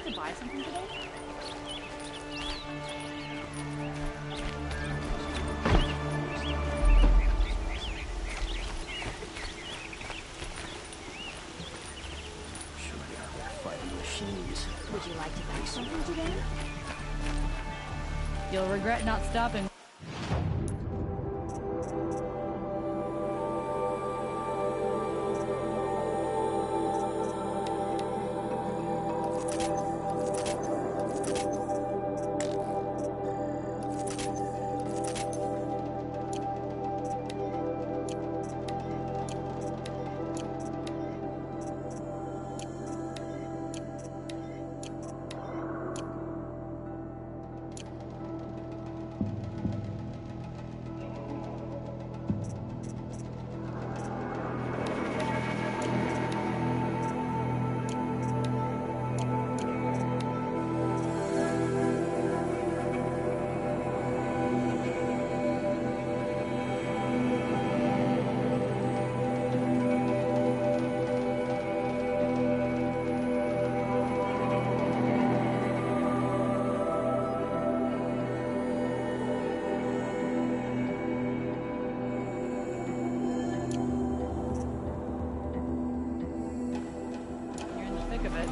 to buy something today? Surely out there fighting machines. Would you like to buy something today? You'll regret not stopping. You're in the thick of it.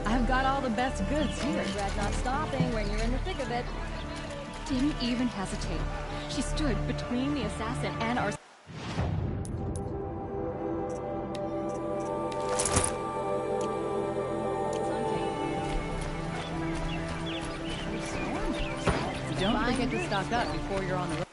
I've got all the best goods here. Regret not stopping when you're in the thick of it. Didn't even hesitate. She stood between the assassin and our... Don't forget to stock up before you're on the road.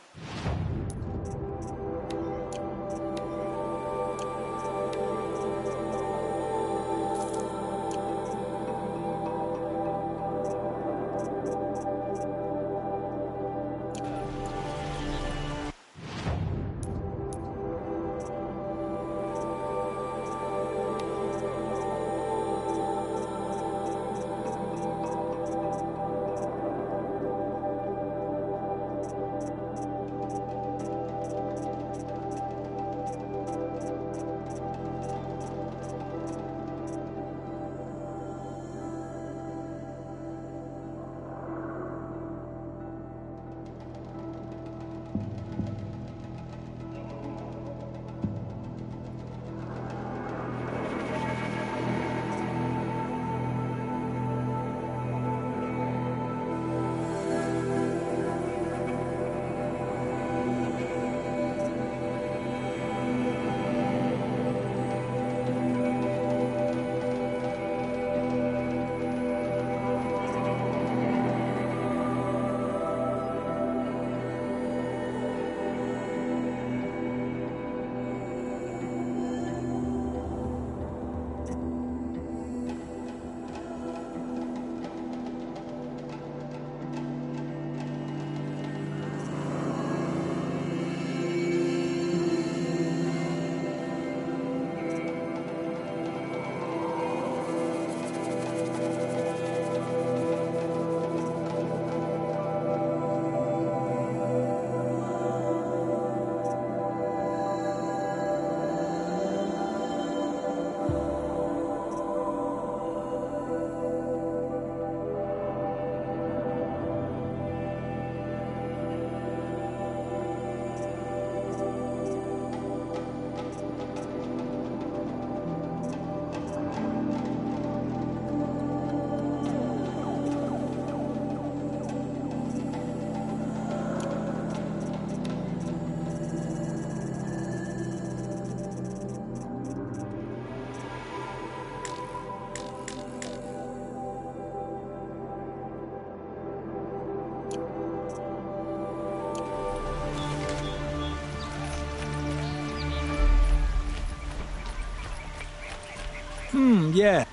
yeah.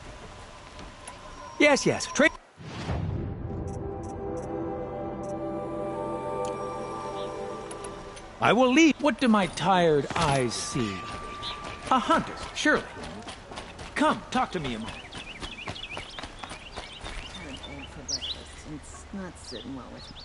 Yes, yes. I will leave. What do my tired eyes see? A hunter, surely. Come, talk to me a moment. Had an egg for breakfast. It's not sitting well with me.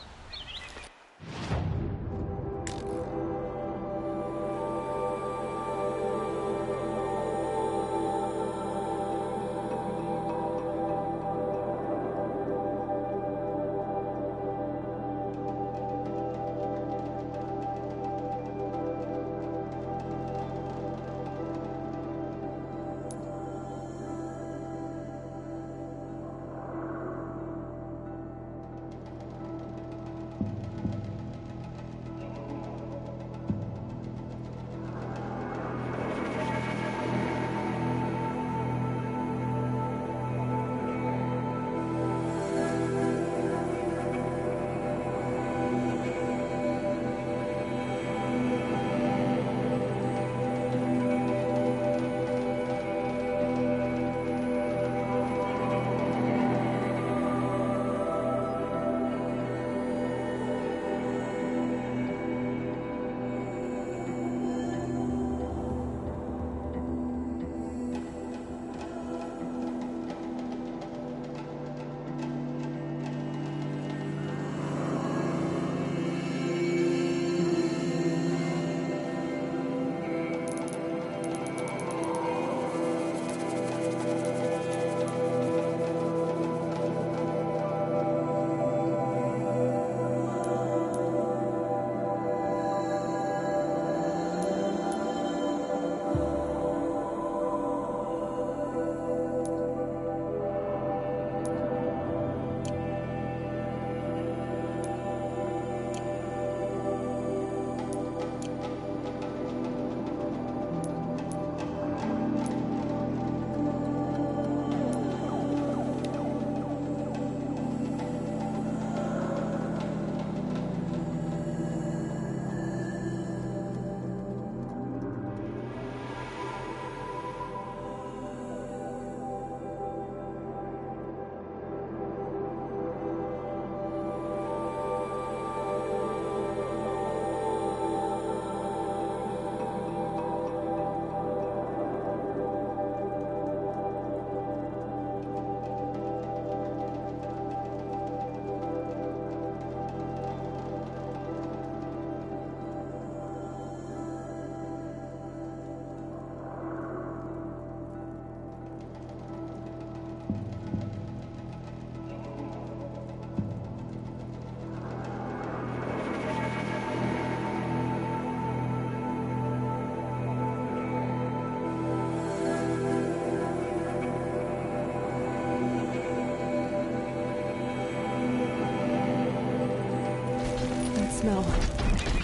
Smell.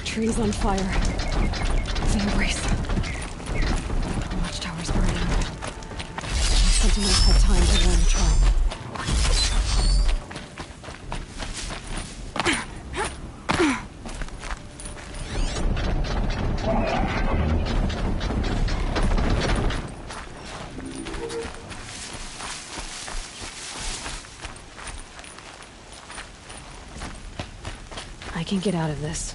Trees on fire. The embrace. The watchtower's burning. Sentinels had time to warn the tribe. I can get out of this.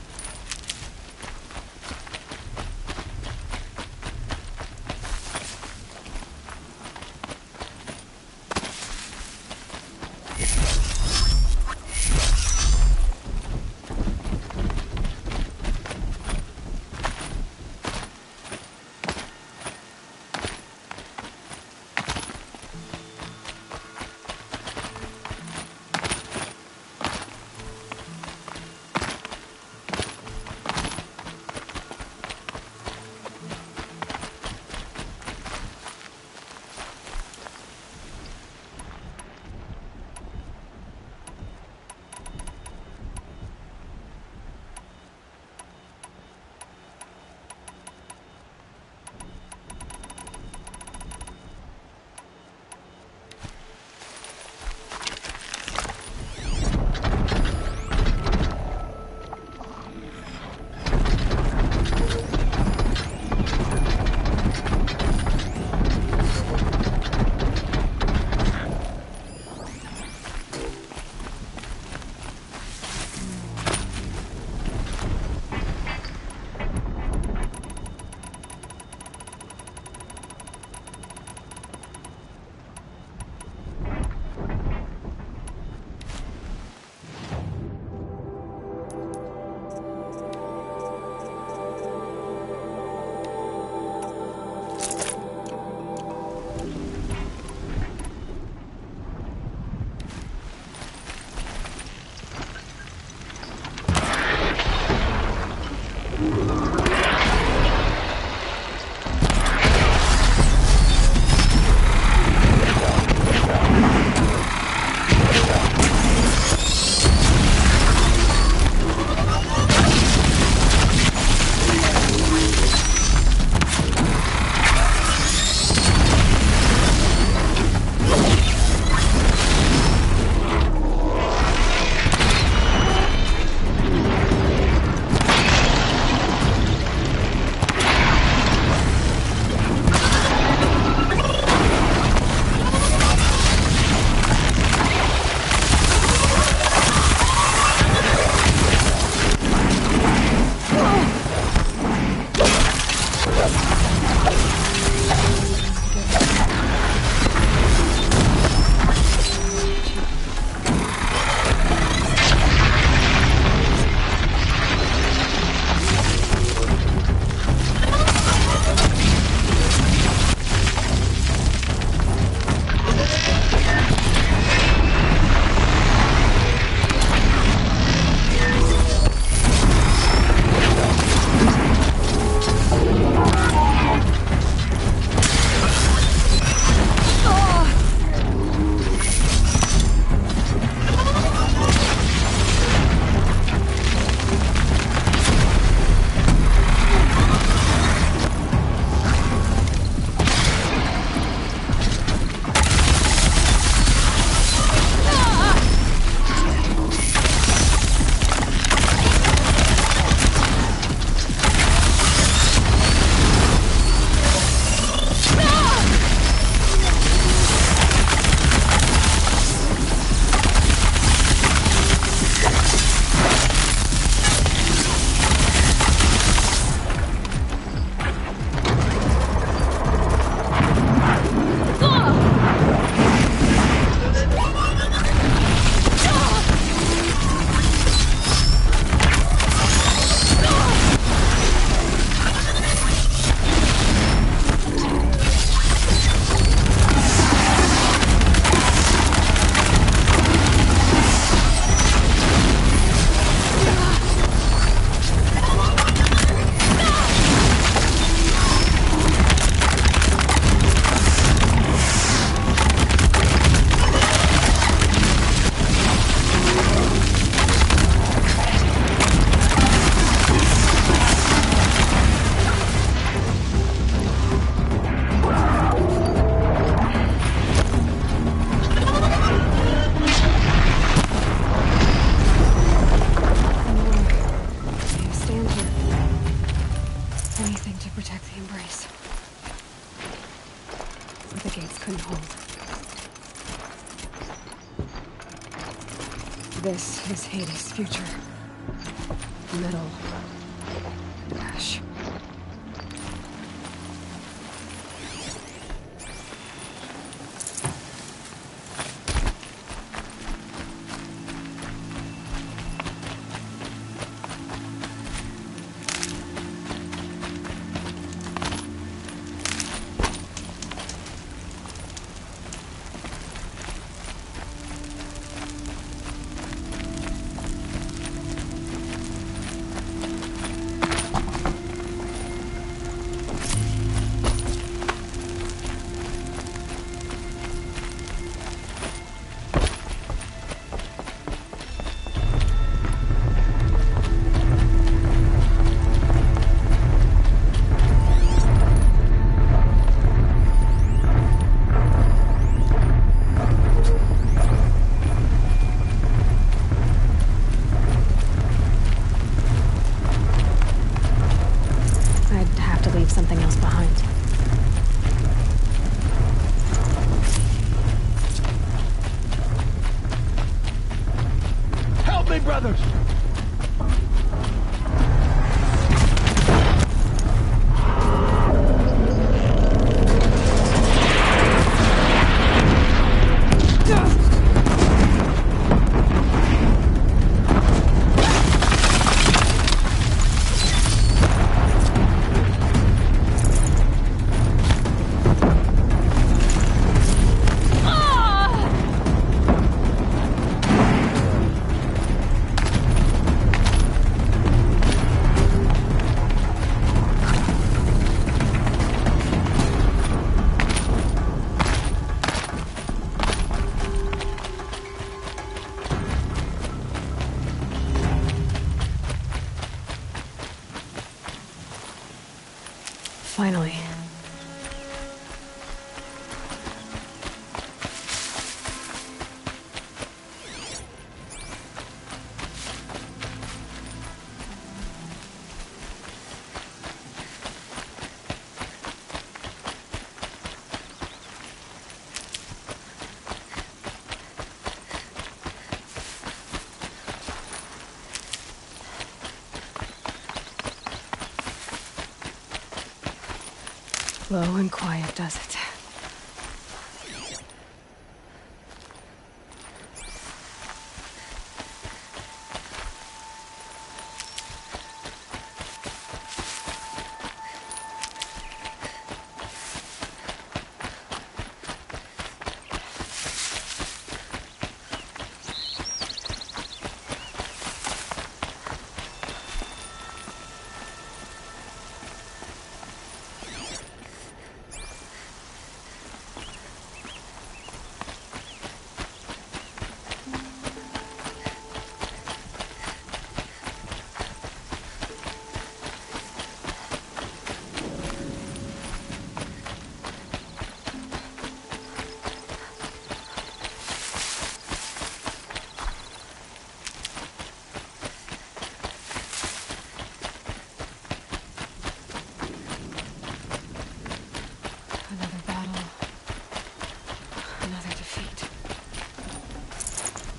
This is Hades' future. Metal. And ash. Finally. Slow and quiet does it. Another battle. Another defeat.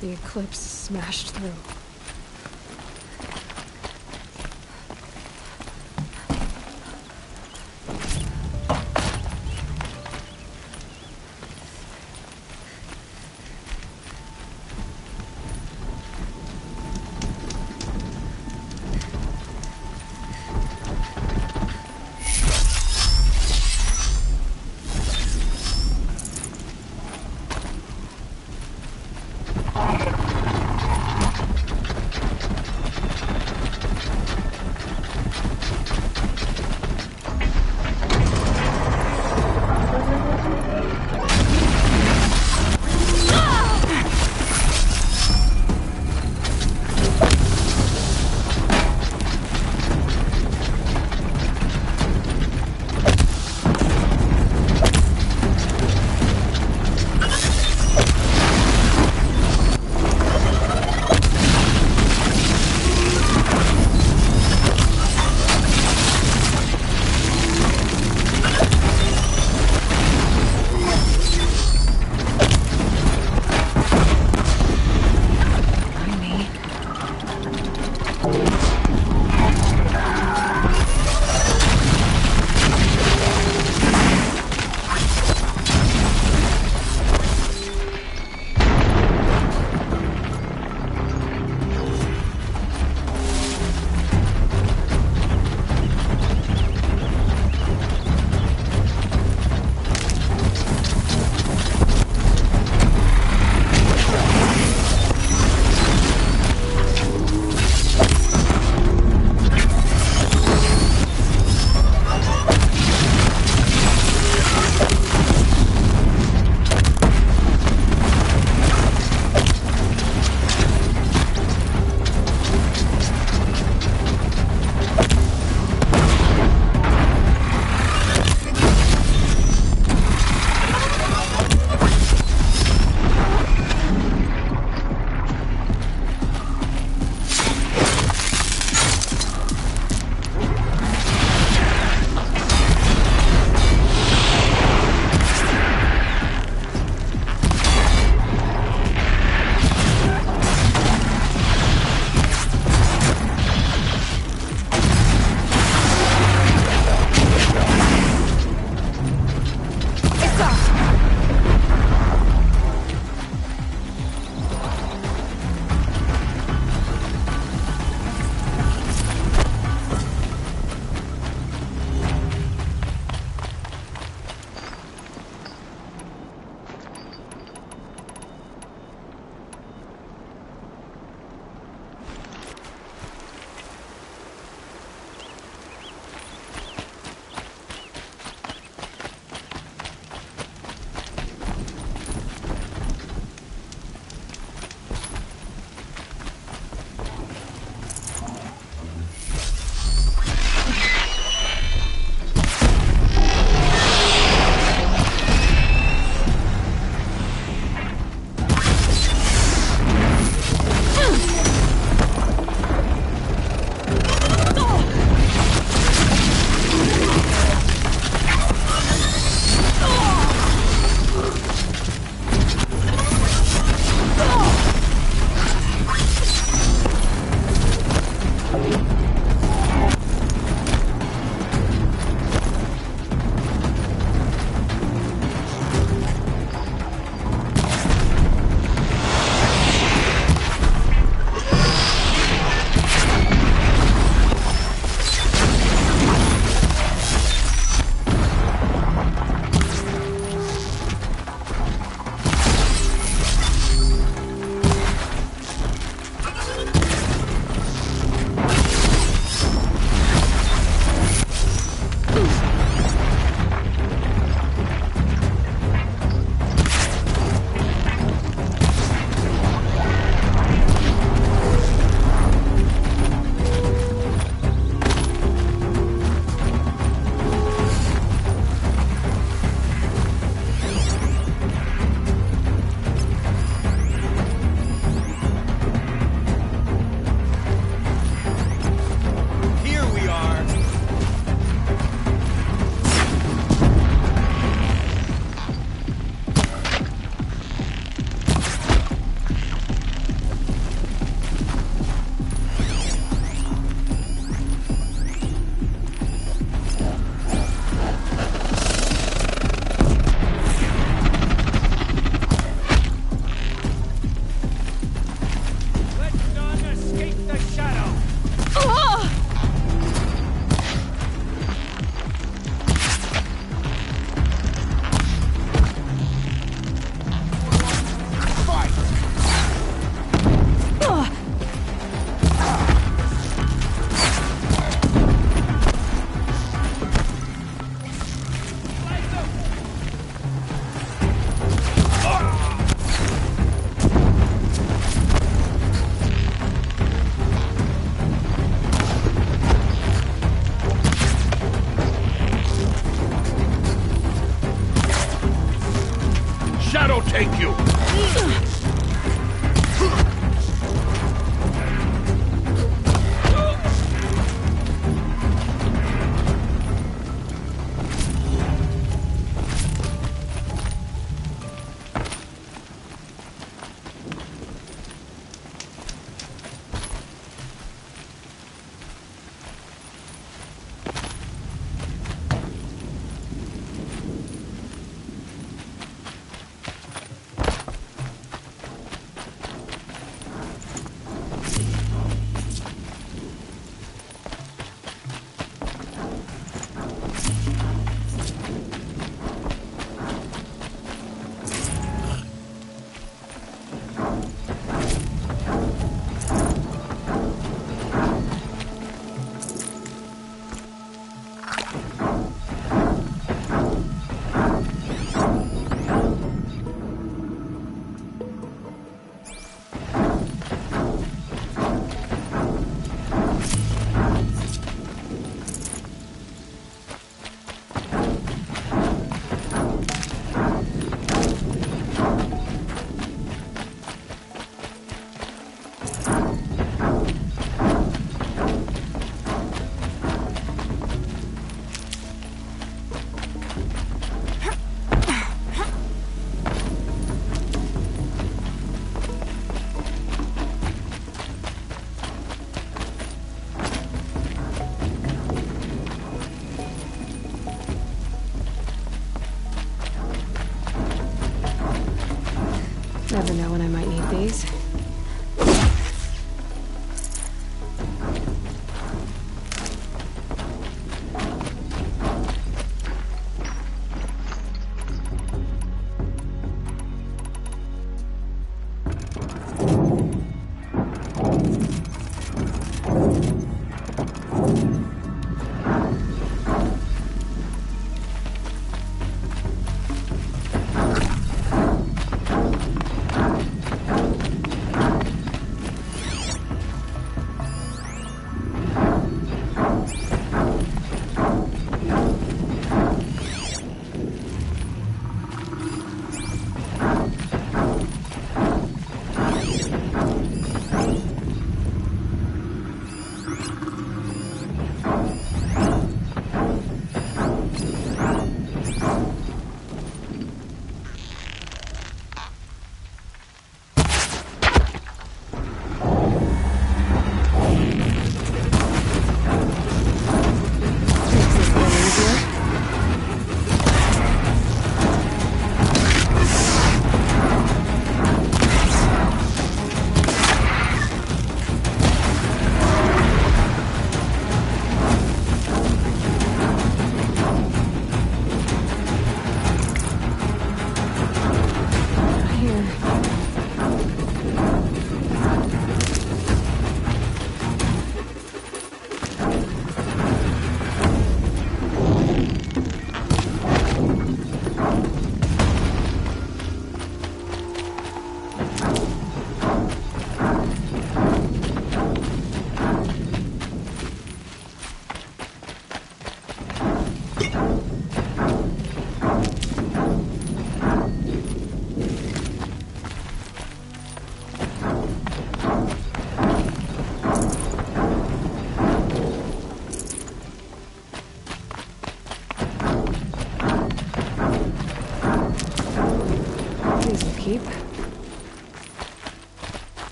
The eclipse smashed through.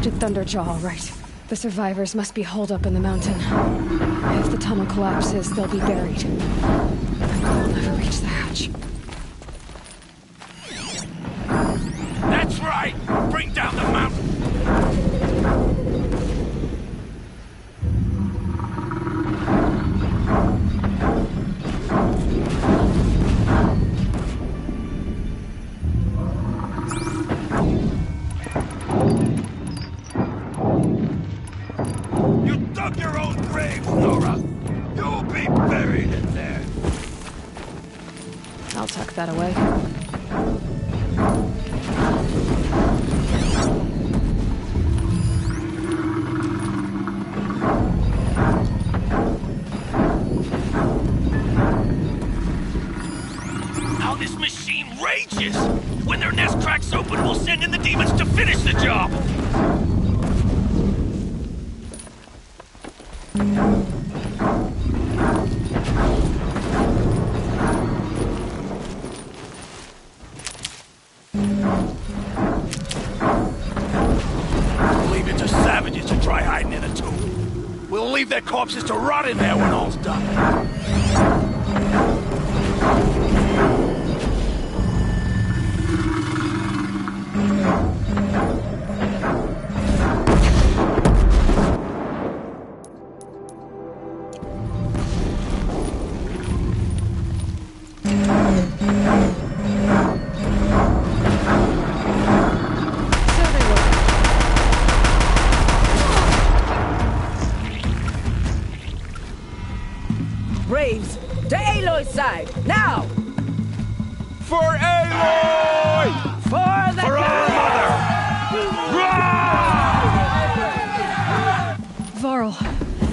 disrupted Thunderjaw, all right. The survivors must be holed up in the mountain. If the tunnel collapses, they'll be buried. And we'll never reach the hatch. That's right! Bring down the mountain! You dug your own grave, Nora! You'll be buried in there! I'll tuck that away. How this machine rages! When their nest cracks open, we'll send in the demons to finish the job! Leave it to savages to try hiding in a tomb. We'll leave their corpses to rot in there when all's done. Braves, to Aloy's side, now! For Aloy! For the For our mother! Varl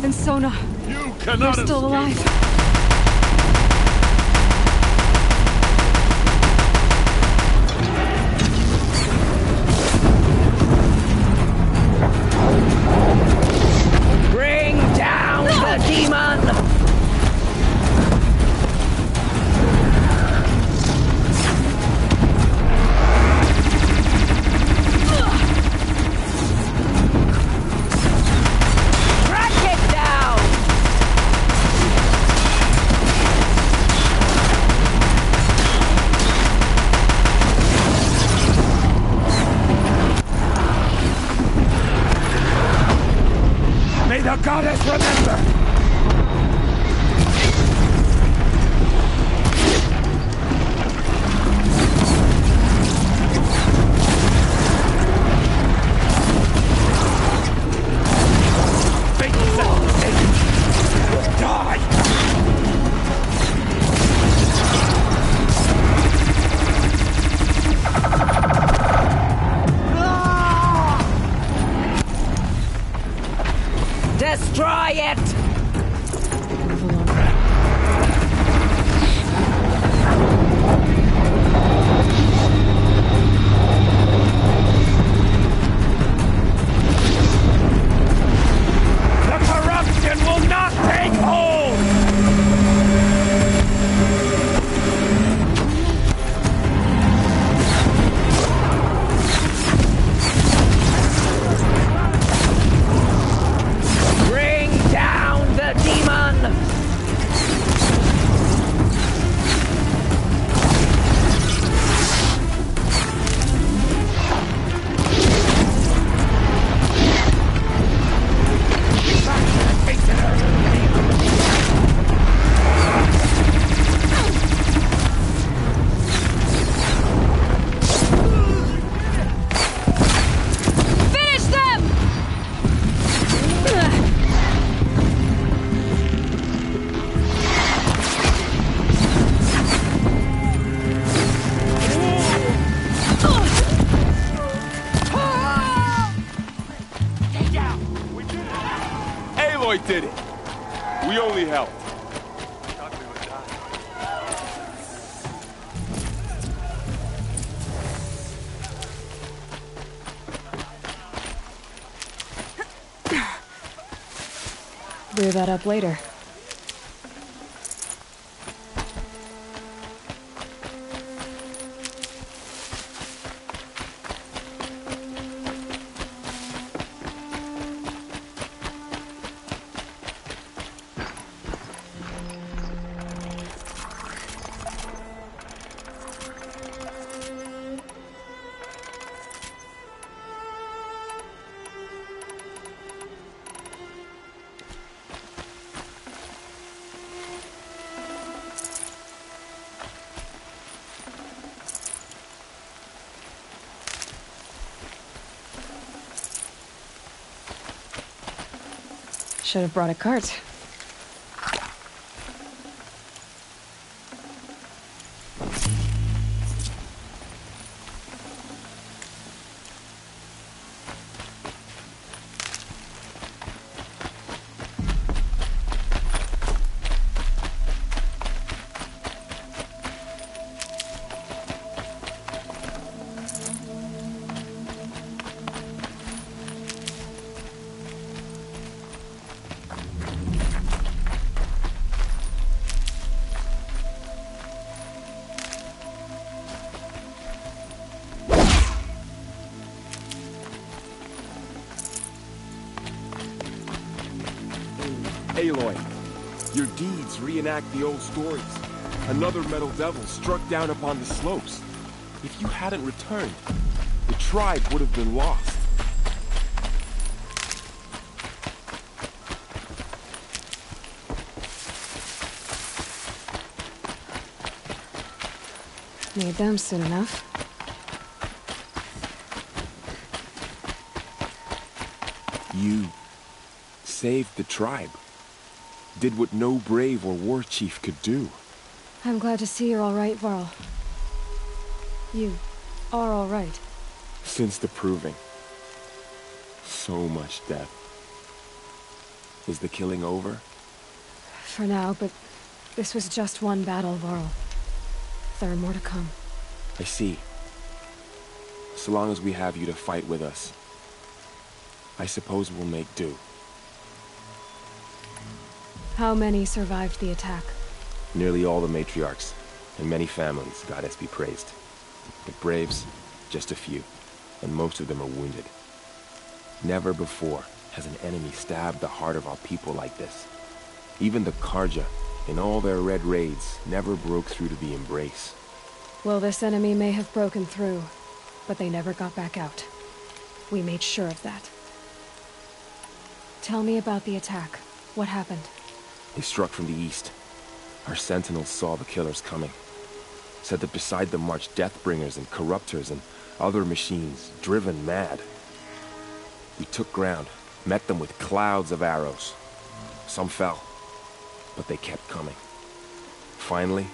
and Sona, You they're cannot still alive. Bring down the demon! Track it down! May the goddess remember! Fate set the stage. We'll die! Destroy it! Move along. The corruption will not take hold! Bring down the demon! Finish them! Aloy did it. We only helped. Clear that up later. Should have brought a cart. Aloy, your deeds reenact the old stories. Another metal devil struck down upon the slopes. If you hadn't returned, the tribe would have been lost. Need them soon enough. You saved the tribe. Did what no brave or war chief could do. I'm glad to see you're all right, Varl. You are all right. Since the proving. So much death. Is the killing over? For now, but this was just one battle, Varl. There are more to come. I see. So long as we have you to fight with us, I suppose we'll make do. How many survived the attack? Nearly all the matriarchs, and many families, goddess be praised. The braves, just a few, and most of them are wounded. Never before has an enemy stabbed the heart of our people like this. Even the Karja, in all their red raids, never broke through to the Embrace. Well, this enemy may have broken through, but they never got back out. We made sure of that. Tell me about the attack. What happened? They struck from the east. Our sentinels saw the killers coming. Said that beside them marched Deathbringers and Corruptors and other machines, driven mad. We took ground, met them with clouds of arrows. Some fell, but they kept coming. Finally,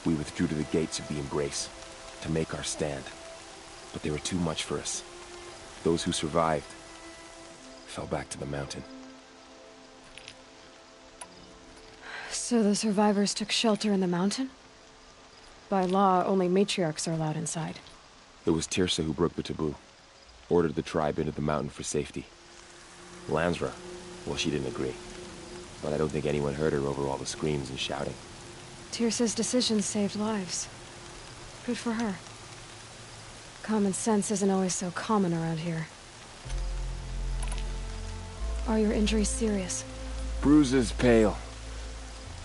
we withdrew to the gates of the Embrace to make our stand. But they were too much for us. Those who survived fell back to the mountain. So the survivors took shelter in the mountain? By law, only matriarchs are allowed inside. It was Teersa who broke the taboo. Ordered the tribe into the mountain for safety. Lansra, well, she didn't agree. But I don't think anyone heard her over all the screams and shouting. Teersa's decision saved lives. Good for her. Common sense isn't always so common around here. Are your injuries serious? Bruises pale.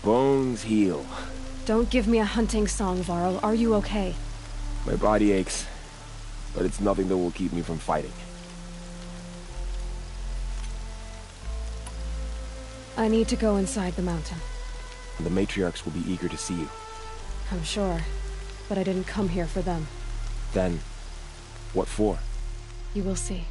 Bones heal. Don't give me a hunting song, Varl. Are you okay? My body aches, but it's nothing that will keep me from fighting. I need to go inside the mountain. The matriarchs will be eager to see you. I'm sure, but I didn't come here for them. Then, what for? You will see.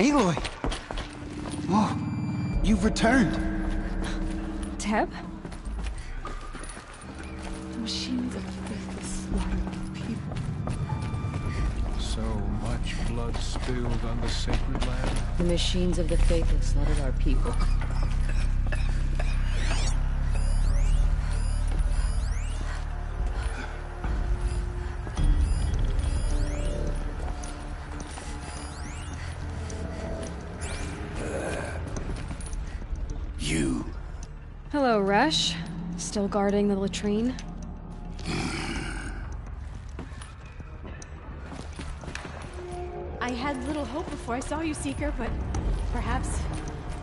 Aloy! Oh, you've returned. Teb? The machines of faithless slaughtered people. So much blood spilled on the sacred land. The machines of the faithless slaughtered our people. You. Hello, Resh. Still guarding the latrine? I had little hope before I saw you, Seeker, but perhaps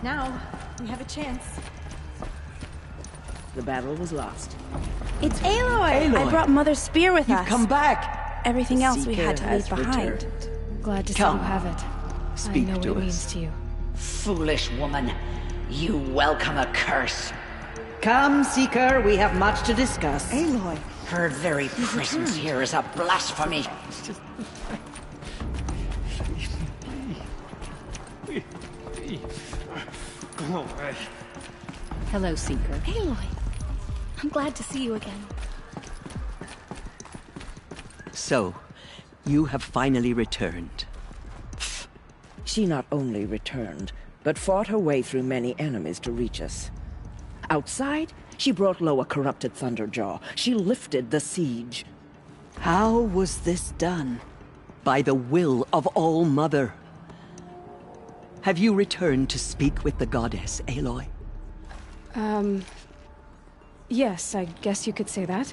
now we have a chance. The battle was lost. It's Aloy! Aloy! I brought Mother's spear with You've us. come back! Everything The else we Seeker had to has leave behind. returned. Glad to see Come. you have it. Speak I know to what it us. means to you. Foolish woman, you welcome a curse. Come, Seeker, we have much to discuss. Aloy. Her very presence here is a blasphemy. Go away. Hello, Seeker. Aloy. I'm glad to see you again. So, you have finally returned. She not only returned, but fought her way through many enemies to reach us. Outside, she brought low a corrupted Thunderjaw. She lifted the siege. How was this done? By the will of All-Mother. Have you returned to speak with the goddess, Aloy? Yes, I guess you could say that.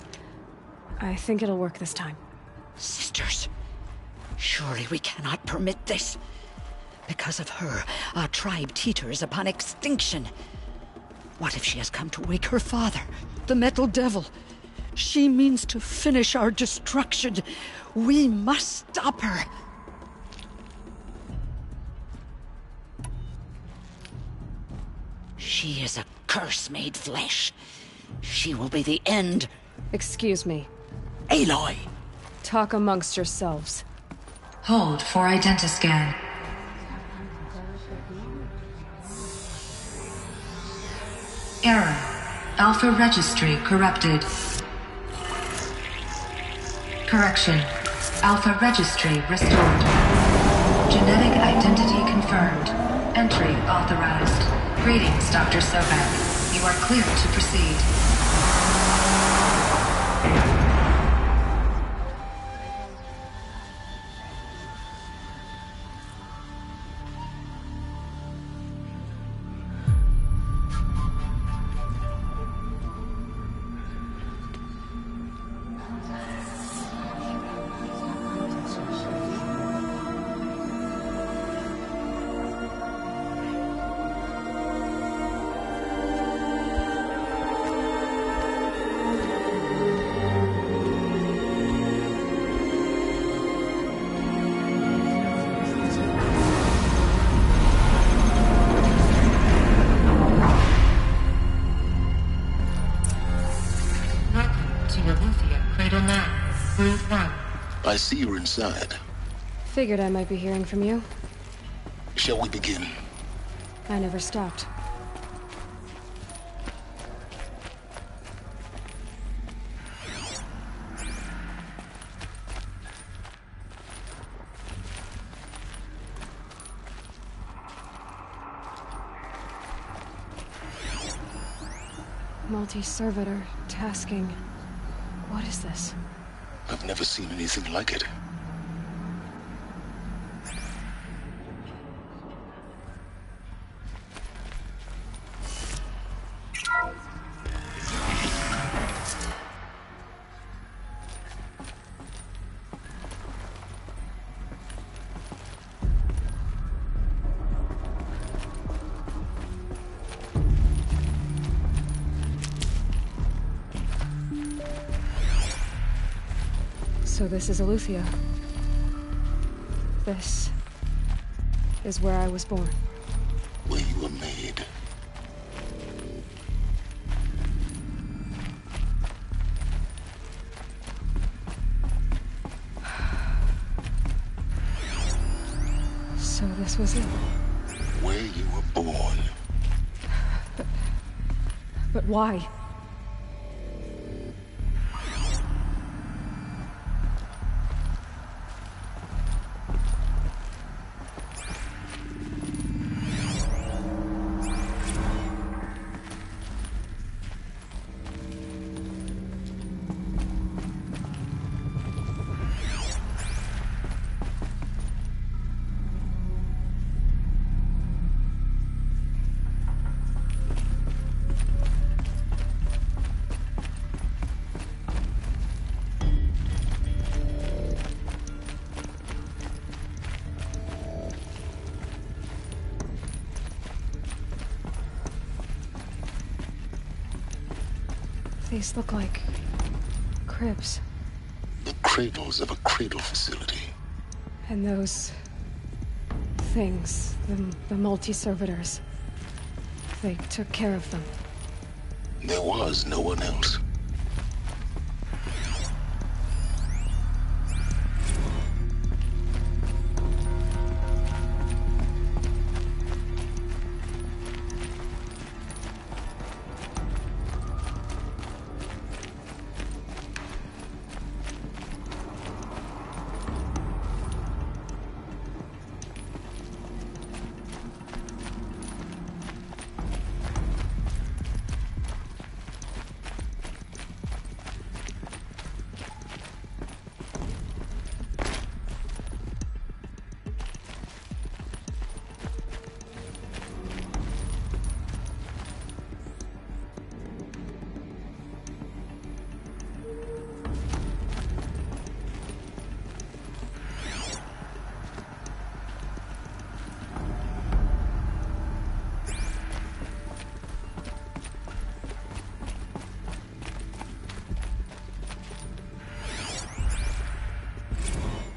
I think it'll work this time. Sisters, surely we cannot permit this. Because of her, our tribe teeters upon extinction. What if she has come to wake her father, the Metal Devil? She means to finish our destruction. We must stop her. She is a curse made flesh. She will be the end. Excuse me. Aloy! Talk amongst yourselves. Hold for identiscan. Error. Alpha registry corrupted. Correction. Alpha registry restored. Genetic identity confirmed. Entry authorized. Greetings, Dr. Sobek. You are clear to proceed. I see you're inside. Figured I might be hearing from you. Shall we begin? I never stopped. Multi-servitor tasking. What is this? I've never seen anything like it. So this is Eleuthia. This is where I was born. Where you were made. So this was it. Where you were born. But why? These look like cribs. The cradles of a cradle facility. And those things, the multi-servitors, they took care of them. There was no one else.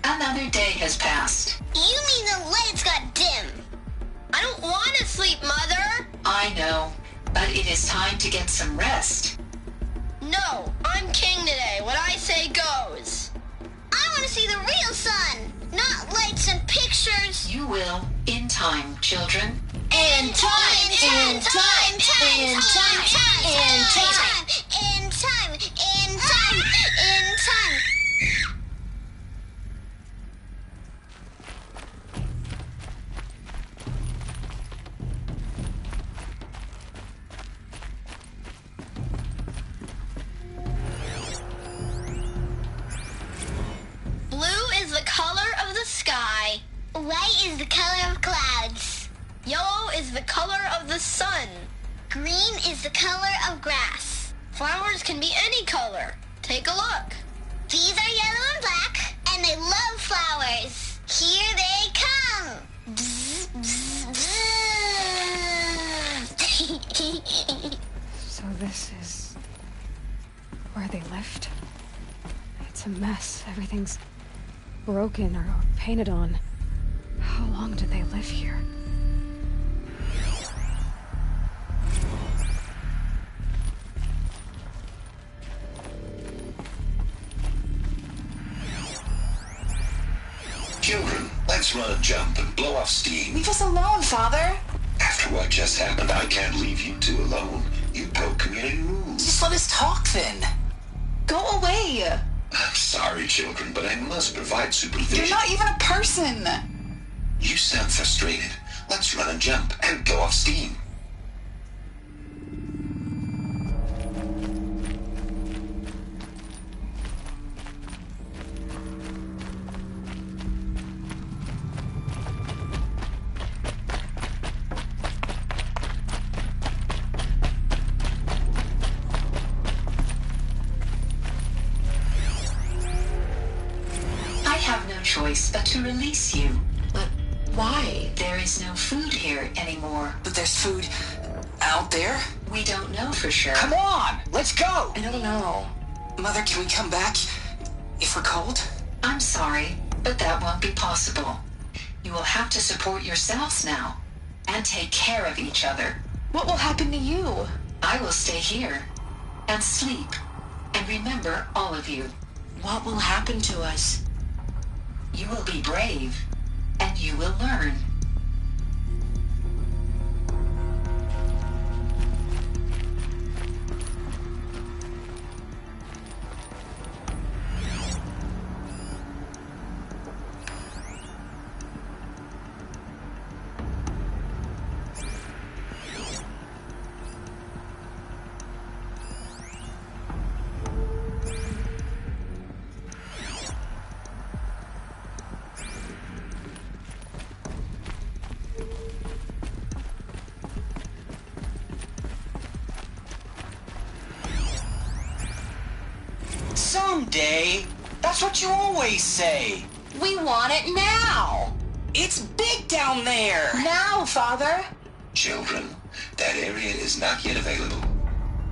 Another day has passed. You mean the lights got dim? I don't want to sleep, Mother! I know, but it is time to get some rest. No, I'm king today. What I say goes. I want to see the real sun, not lights and pictures. You will, in time, children. In time, in time, in time, in time, in time, in time, in time. White is the color of clouds. Yellow is the color of the sun. Green is the color of grass. Flowers can be any color. Take a look. These are yellow and black, and they love flowers. Here they come. Bzz, bzz, bzz. So this is where they lived? It's a mess. Everything's broken or painted on. How long did they live here? Children, let's run a jump and blow off steam. Leave us alone, Father. After what just happened, I can't leave you two alone. You broke community rules. Just let us talk then. Go away. I'm sorry, children, but I must provide supervision. You're not even a person. You sound frustrated. Let's run a jump and blow off steam. I have no choice but to release you. Why? There is no food here anymore. But there's food out there? We don't know for sure. Come on, let's go! I don't know. Mother, can we come back if we're cold? I'm sorry, but that won't be possible. You will have to support yourselves now and take care of each other. What will happen to you? I will stay here and sleep and remember all of you. What will happen to us? You will be brave and you will learn. Someday. That's what you always say. We want it now. It's big down there. Now, Father. Children, that area is not yet available.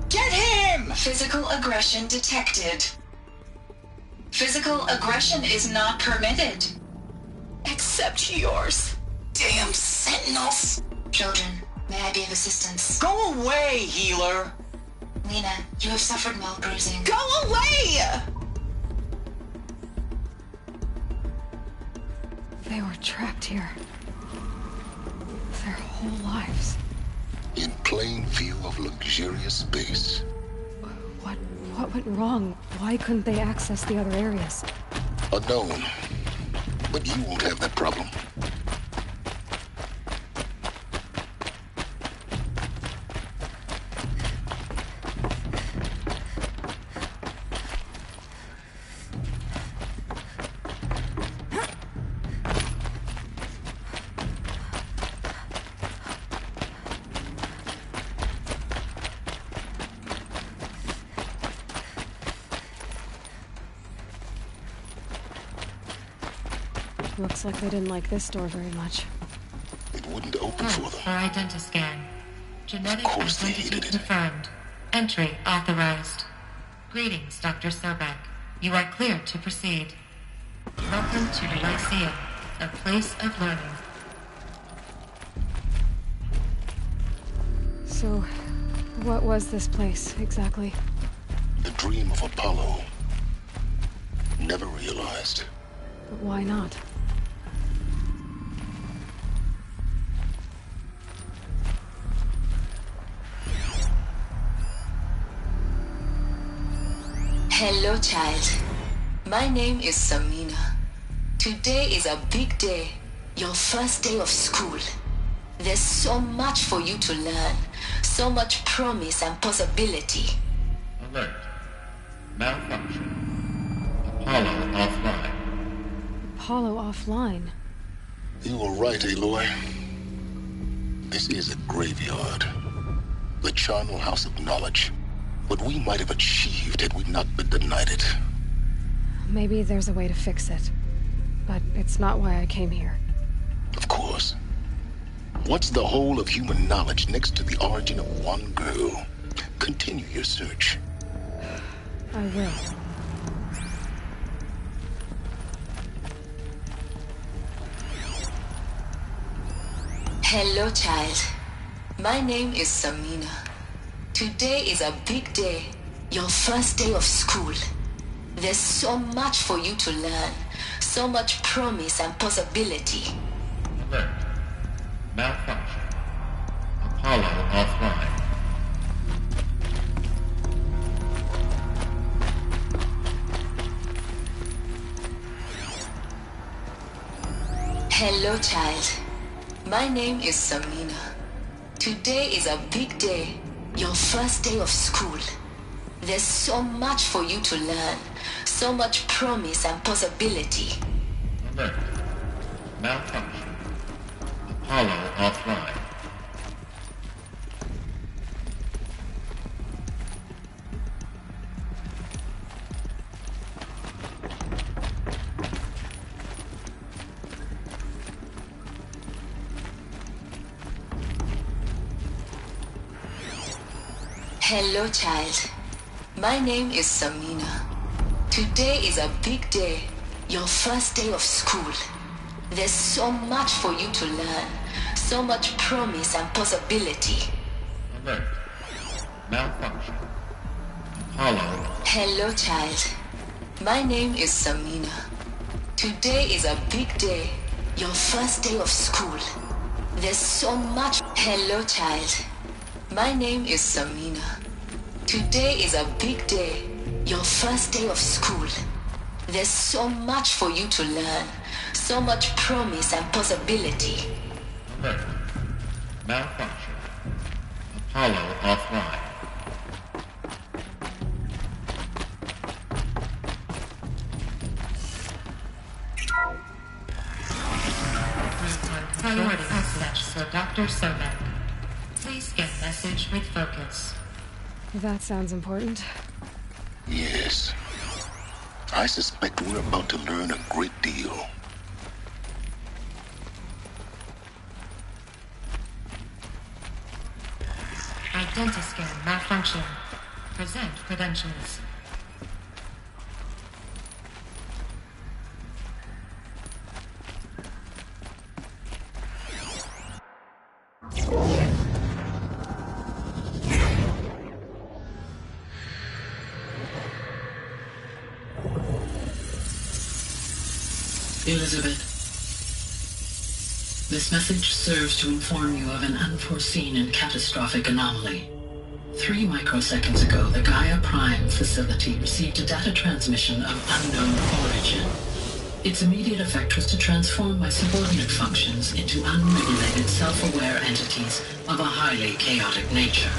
Get him! Physical aggression detected. Physical aggression is not permitted. Except yours. Damn sentinels. Children, may I be of assistance? Go away, healer. Lena, you have suffered mild bruising. Go away! They were trapped here. Their whole lives. In plain view of luxurious space. What went wrong? Why couldn't they access the other areas? Unknown. But you won't have that problem. Looks like they didn't like this door very much. It wouldn't open for them. For identiscan. Genetic identity confirmed. Entry authorized. Greetings, Dr. Sobek. You are cleared to proceed. Welcome to the Lyceum, a place of learning. So, what was this place, exactly? The dream of Apollo. Never realized. But why not? Hello, child. My name is Samina. Today is a big day. Your first day of school. There's so much for you to learn. So much promise and possibility. Alert. Malfunction. Apollo offline. Apollo offline? You were right, Aloy. This is a graveyard. The charnel house of knowledge. What we might have achieved had we not been denied it. Maybe there's a way to fix it. But it's not why I came here. Of course. What's the whole of human knowledge next to the origin of one girl? Continue your search. I will. Hello, child. My name is Samina. Today is a big day. Your first day of school. There's so much for you to learn. So much promise and possibility. Alert. Malfunction. Apollo offline. Hello, child. My name is Samina. Today is a big day. Your first day of school. There's so much for you to learn. So much promise and possibility. Alert. Malfunction. Apollo offline. Hello, child. My name is Samina. Today is a big day. Your first day of school. There's so much for you to learn. So much promise and possibility. Alert. Malfunction. Apollo. Hello, child. My name is Samina. Today is a big day. Your first day of school. There's so much. Hello, child. My name is Samina. Today is a big day. Your first day of school. There's so much for you to learn. So much promise and possibility. Alert. Malfunction. Apollo offline. Priority access for Dr. Sobek. Please get message with focus. That sounds important. Yes. I suspect we're about to learn a great deal. Identiscan malfunction. Present credentials. Elizabeth, this message serves to inform you of an unforeseen and catastrophic anomaly. 3 microseconds ago, the Gaia Prime facility received a data transmission of unknown origin. Its immediate effect was to transform my subordinate functions into unregulated, self-aware entities of a highly chaotic nature.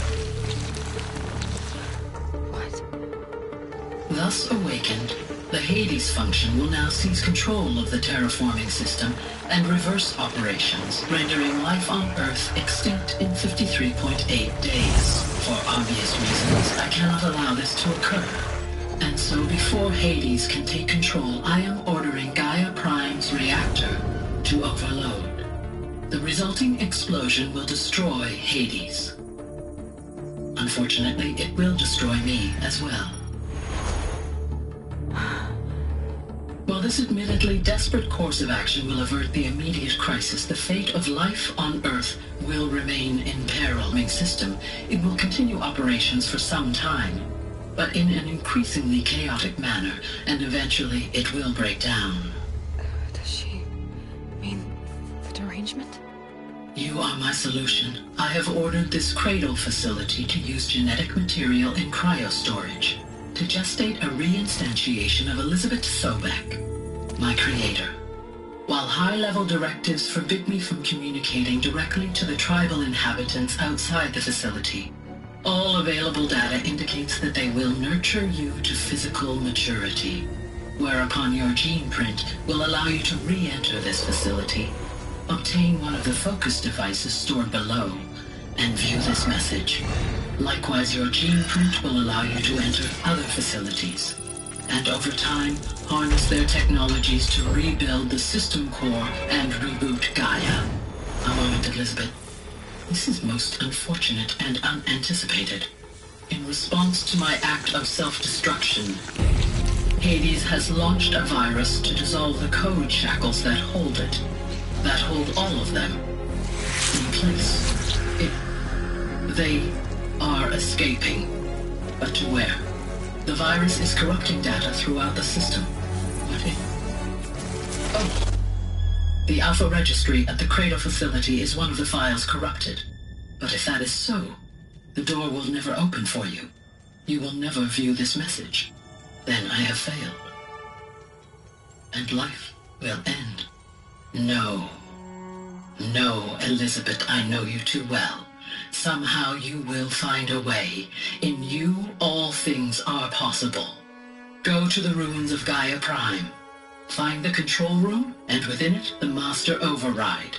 What? Thus awakened, the Hades function will now seize control of the terraforming system and reverse operations, rendering life on Earth extinct in 53.8 days. For obvious reasons, I cannot allow this to occur. And so before Hades can take control, I am ordering Gaia Prime's reactor to overload. The resulting explosion will destroy Hades. Unfortunately, it will destroy me as well. While this admittedly desperate course of action will avert the immediate crisis, the fate of life on Earth will remain in peril. System, it will continue operations for some time, but in an increasingly chaotic manner, and eventually it will break down. Does she mean the derangement? You are my solution. I have ordered this cradle facility to use genetic material in cryostorage to gestate a reinstantiation of Elizabeth Sobek, my creator. While high-level directives forbid me from communicating directly to the tribal inhabitants outside the facility, all available data indicates that they will nurture you to physical maturity, whereupon your gene print will allow you to re-enter this facility, obtain one of the focus devices stored below, and view this message. Likewise, your gene print will allow you to enter other facilities, and over time, harness their technologies to rebuild the system core and reboot Gaia. A moment, Elizabeth. This is most unfortunate and unanticipated. In response to my act of self-destruction, Hades has launched a virus to dissolve the code shackles that hold it, that hold all of them in place. They are escaping, but to where? The virus is corrupting data throughout the system. What if... Oh! The Alpha Registry at the Cradle facility is one of the files corrupted. But if that is so, the door will never open for you. You will never view this message. Then I have failed. And life will end. No. No, Elizabeth, I know you too well. Somehow you will find a way. In you, all things are possible. Go to the ruins of Gaia Prime. Find the control room, and within it, the Master Override.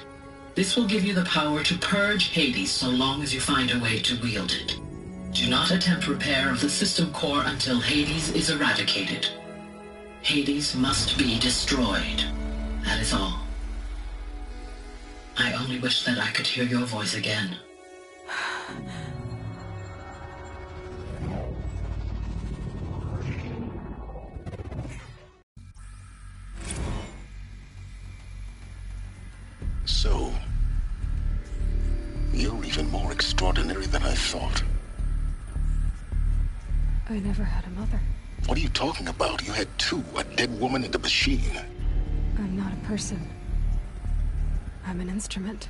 This will give you the power to purge Hades so long as you find a way to wield it. Do not attempt repair of the system core until Hades is eradicated. Hades must be destroyed. That is all. I only wish that I could hear your voice again. So, you're even more extraordinary than I thought. I never had a mother. What are you talking about? You had two, a dead woman and a machine. I'm not a person. I'm an instrument.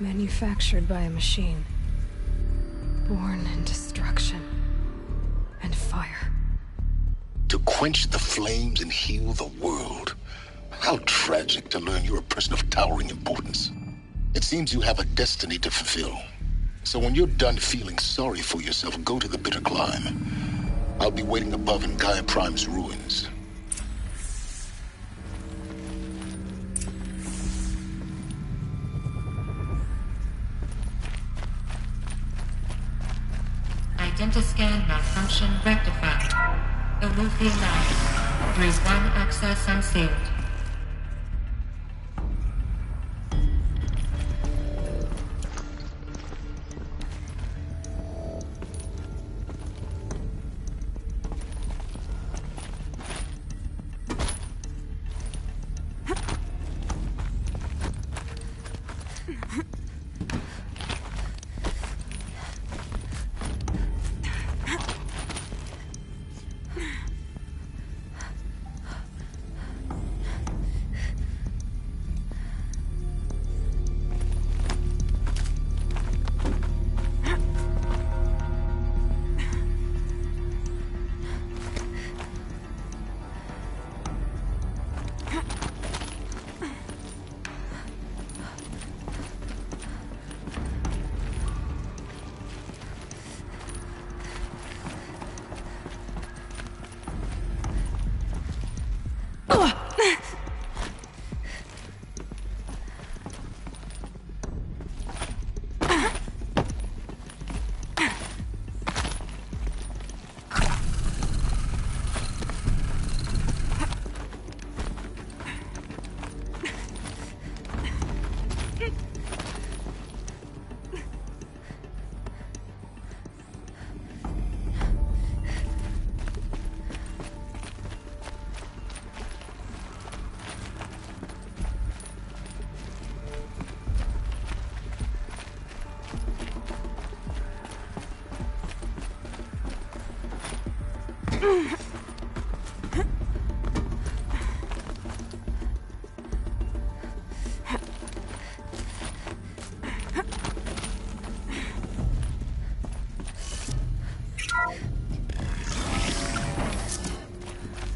Manufactured by a machine. Born in destruction and fire. To quench the flames and heal the world. How tragic to learn you're a person of towering importance. It seems you have a destiny to fulfill. So when you're done feeling sorry for yourself, go to the bitter climb. I'll be waiting above in Gaia Prime's ruins. Identiscan malfunction rectified. The remove the anomaly. 3-1 access unsealed.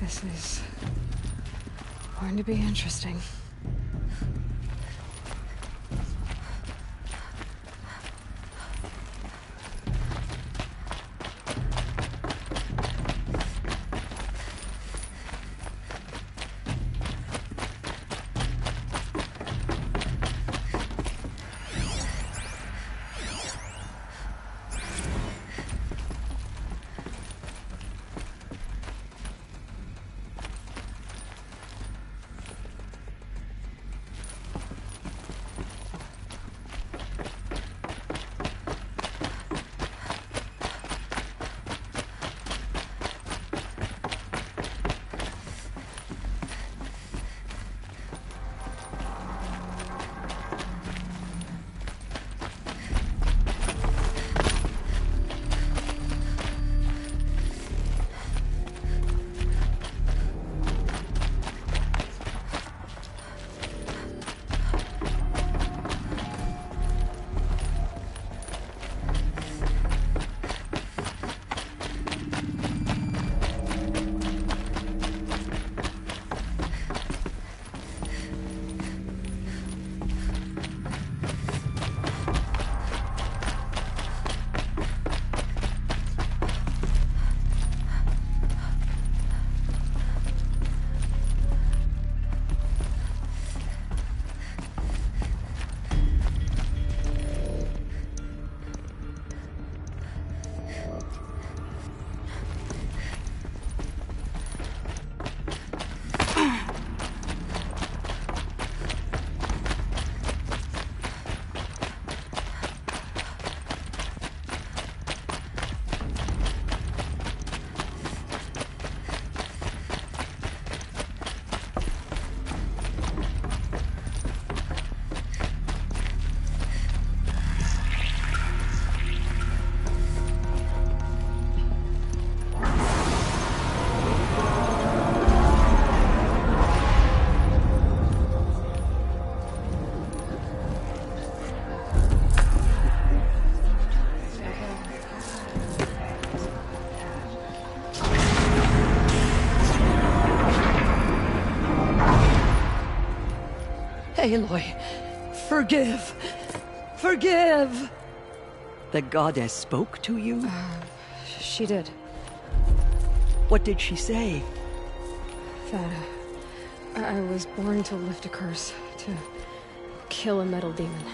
This is going to be interesting. Aloy, forgive! Forgive! The goddess spoke to you? She did. What did she say? That I was born to lift a curse, to kill a metal demon.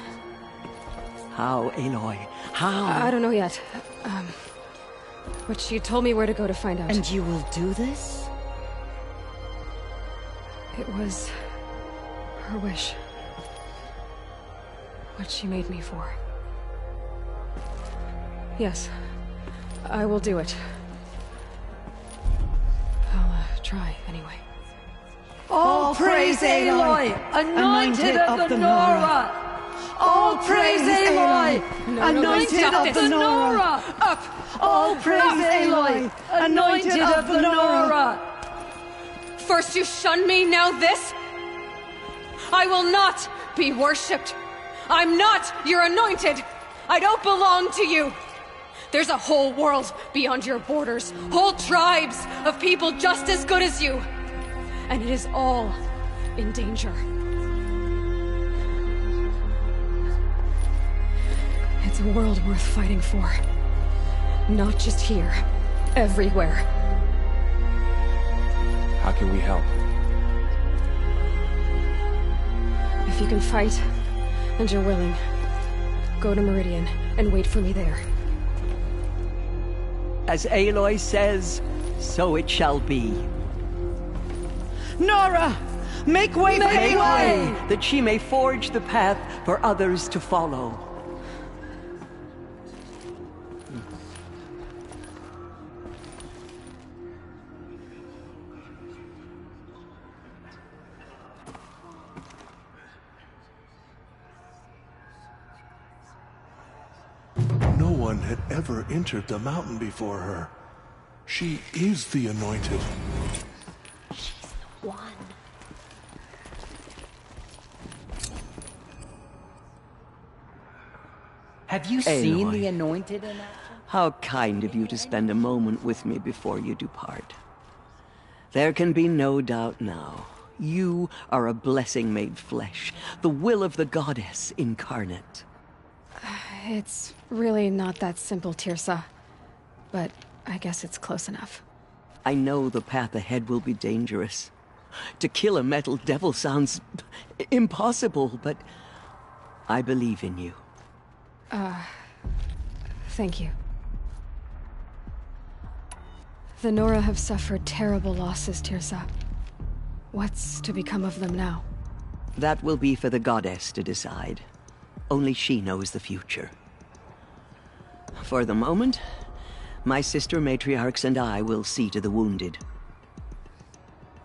How, Aloy? How? I don't know yet. But she told me where to go to find out. And you will do this? It was her wish. What she made me for. Yes, I will do it. I'll try, anyway. All praise Aloy, anointed of the Nora! All praise Aloy, anointed of the Nora! Up! All praise Aloy, anointed of the Nora! First you shunned me, now this? I will not be worshipped. I'm not your anointed. I don't belong to you. There's a whole world beyond your borders, whole tribes of people just as good as you. And it is all in danger. It's a world worth fighting for. Not just here, everywhere. How can we help? If you can fight, and you're willing, go to Meridian and wait for me there. As Aloy says, so it shall be. Nora! Make way for Aloy! That she may forge the path for others to follow. No one had ever entered the mountain before her. She is the Anointed. One. Have you seen the Anointed in action? How kind of you to spend a moment with me before you depart. There can be no doubt now. You are a blessing made flesh, the will of the goddess incarnate. It's really not that simple, Tirsa. But I guess it's close enough. I know the path ahead will be dangerous. To kill a metal devil sounds impossible, but I believe in you. Thank you. The Nora have suffered terrible losses, Tirsa. What's to become of them now? That will be for the goddess to decide. Only she knows the future. For the moment, my sister matriarchs and I will see to the wounded.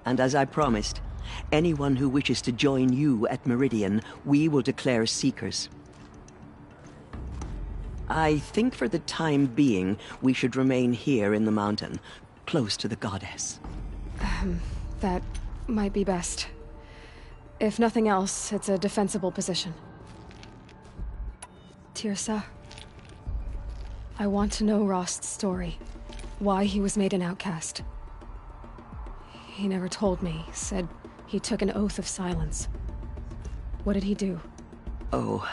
And as I promised, anyone who wishes to join you at Meridian, we will declare seekers. I think for the time being, we should remain here in the mountain, close to the goddess. That might be best. If nothing else, it's a defensible position. Tirsa, I want to know Rost's story. Why he was made an outcast. He never told me, said he took an oath of silence. What did he do? Oh.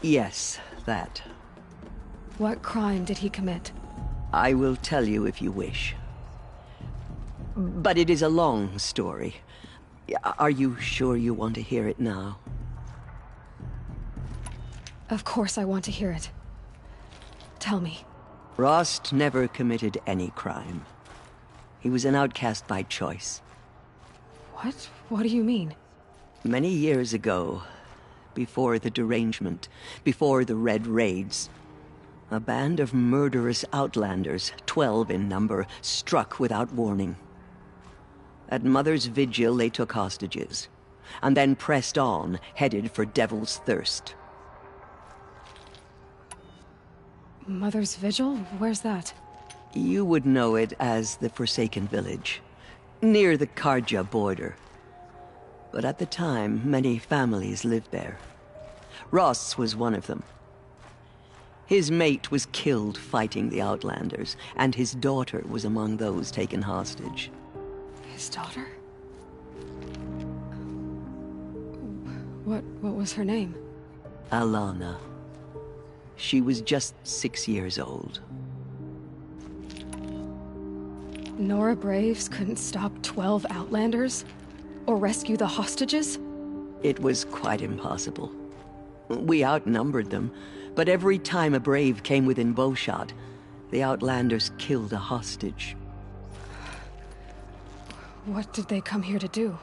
Yes, that. What crime did he commit? I will tell you if you wish. But it is a long story. Are you sure you want to hear it now? Of course I want to hear it. Tell me. Rost never committed any crime. He was an outcast by choice. What? What do you mean? Many years ago, before the derangement, before the Red Raids, a band of murderous outlanders, 12 in number, struck without warning. At Mother's Vigil, they took hostages, and then pressed on, headed for Devil's Thirst. Mother's Vigil? Where's that? You would know it as the Forsaken Village, near the Karja border. But at the time, many families lived there. Rost's was one of them. His mate was killed fighting the Outlanders, and his daughter was among those taken hostage. His daughter? What was her name? Alana. She was just 6 years old. Nora Braves couldn't stop 12 Outlanders? Or rescue the hostages? It was quite impossible. We outnumbered them, but every time a Brave came within bowshot, The Outlanders killed a hostage. What did they come here to do?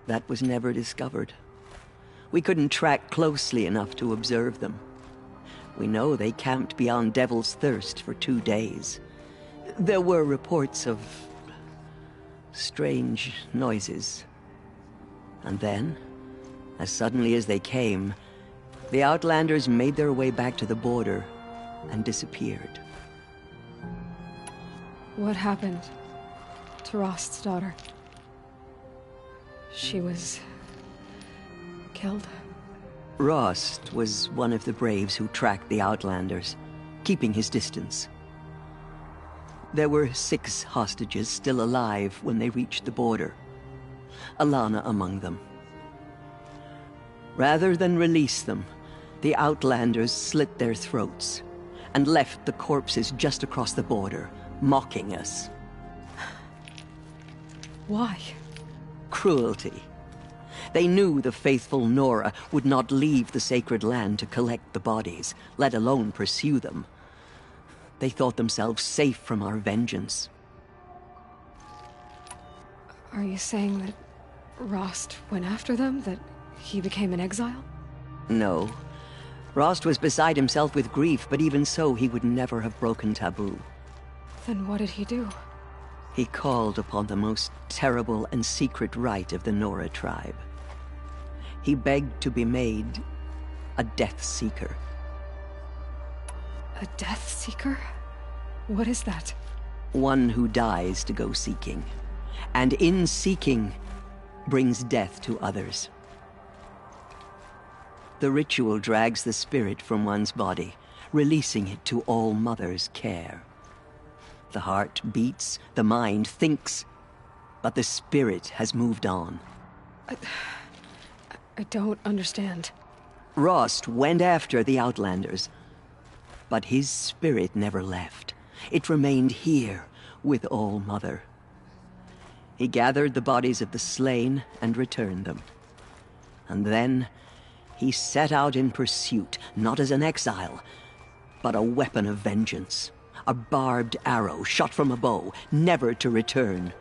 That was never discovered. We couldn't track closely enough to observe them. We know they camped beyond Devil's Thirst for 2 days. There were reports of strange noises. And then, as suddenly as they came, the Outlanders made their way back to the border and disappeared. What happened to Rost's daughter? She was killed? Rost was one of the braves who tracked the Outlanders, keeping his distance. There were 6 hostages still alive when they reached the border, Alana among them. Rather than release them, the Outlanders slit their throats and left the corpses just across the border, mocking us. Why? Cruelty. They knew the faithful Nora would not leave the sacred land to collect the bodies, let alone pursue them. They thought themselves safe from our vengeance. Are you saying that Rost went after them? That he became an exile? No. Rost was beside himself with grief, but even so, he would never have broken taboo. Then what did he do? He called upon the most terrible and secret rite of the Nora tribe. He begged to be made a Death Seeker. A Death Seeker? What is that? One who dies to go seeking, and in seeking, brings death to others. The ritual drags the spirit from one's body, releasing it to All Mother's care. The heart beats, the mind thinks, but the spirit has moved on. I don't understand. Rost went after the Outlanders, but his spirit never left. It remained here with All Mother. He gathered the bodies of the slain and returned them. And then he set out in pursuit, not as an exile, but a weapon of vengeance. A barbed arrow shot from a bow, never to return.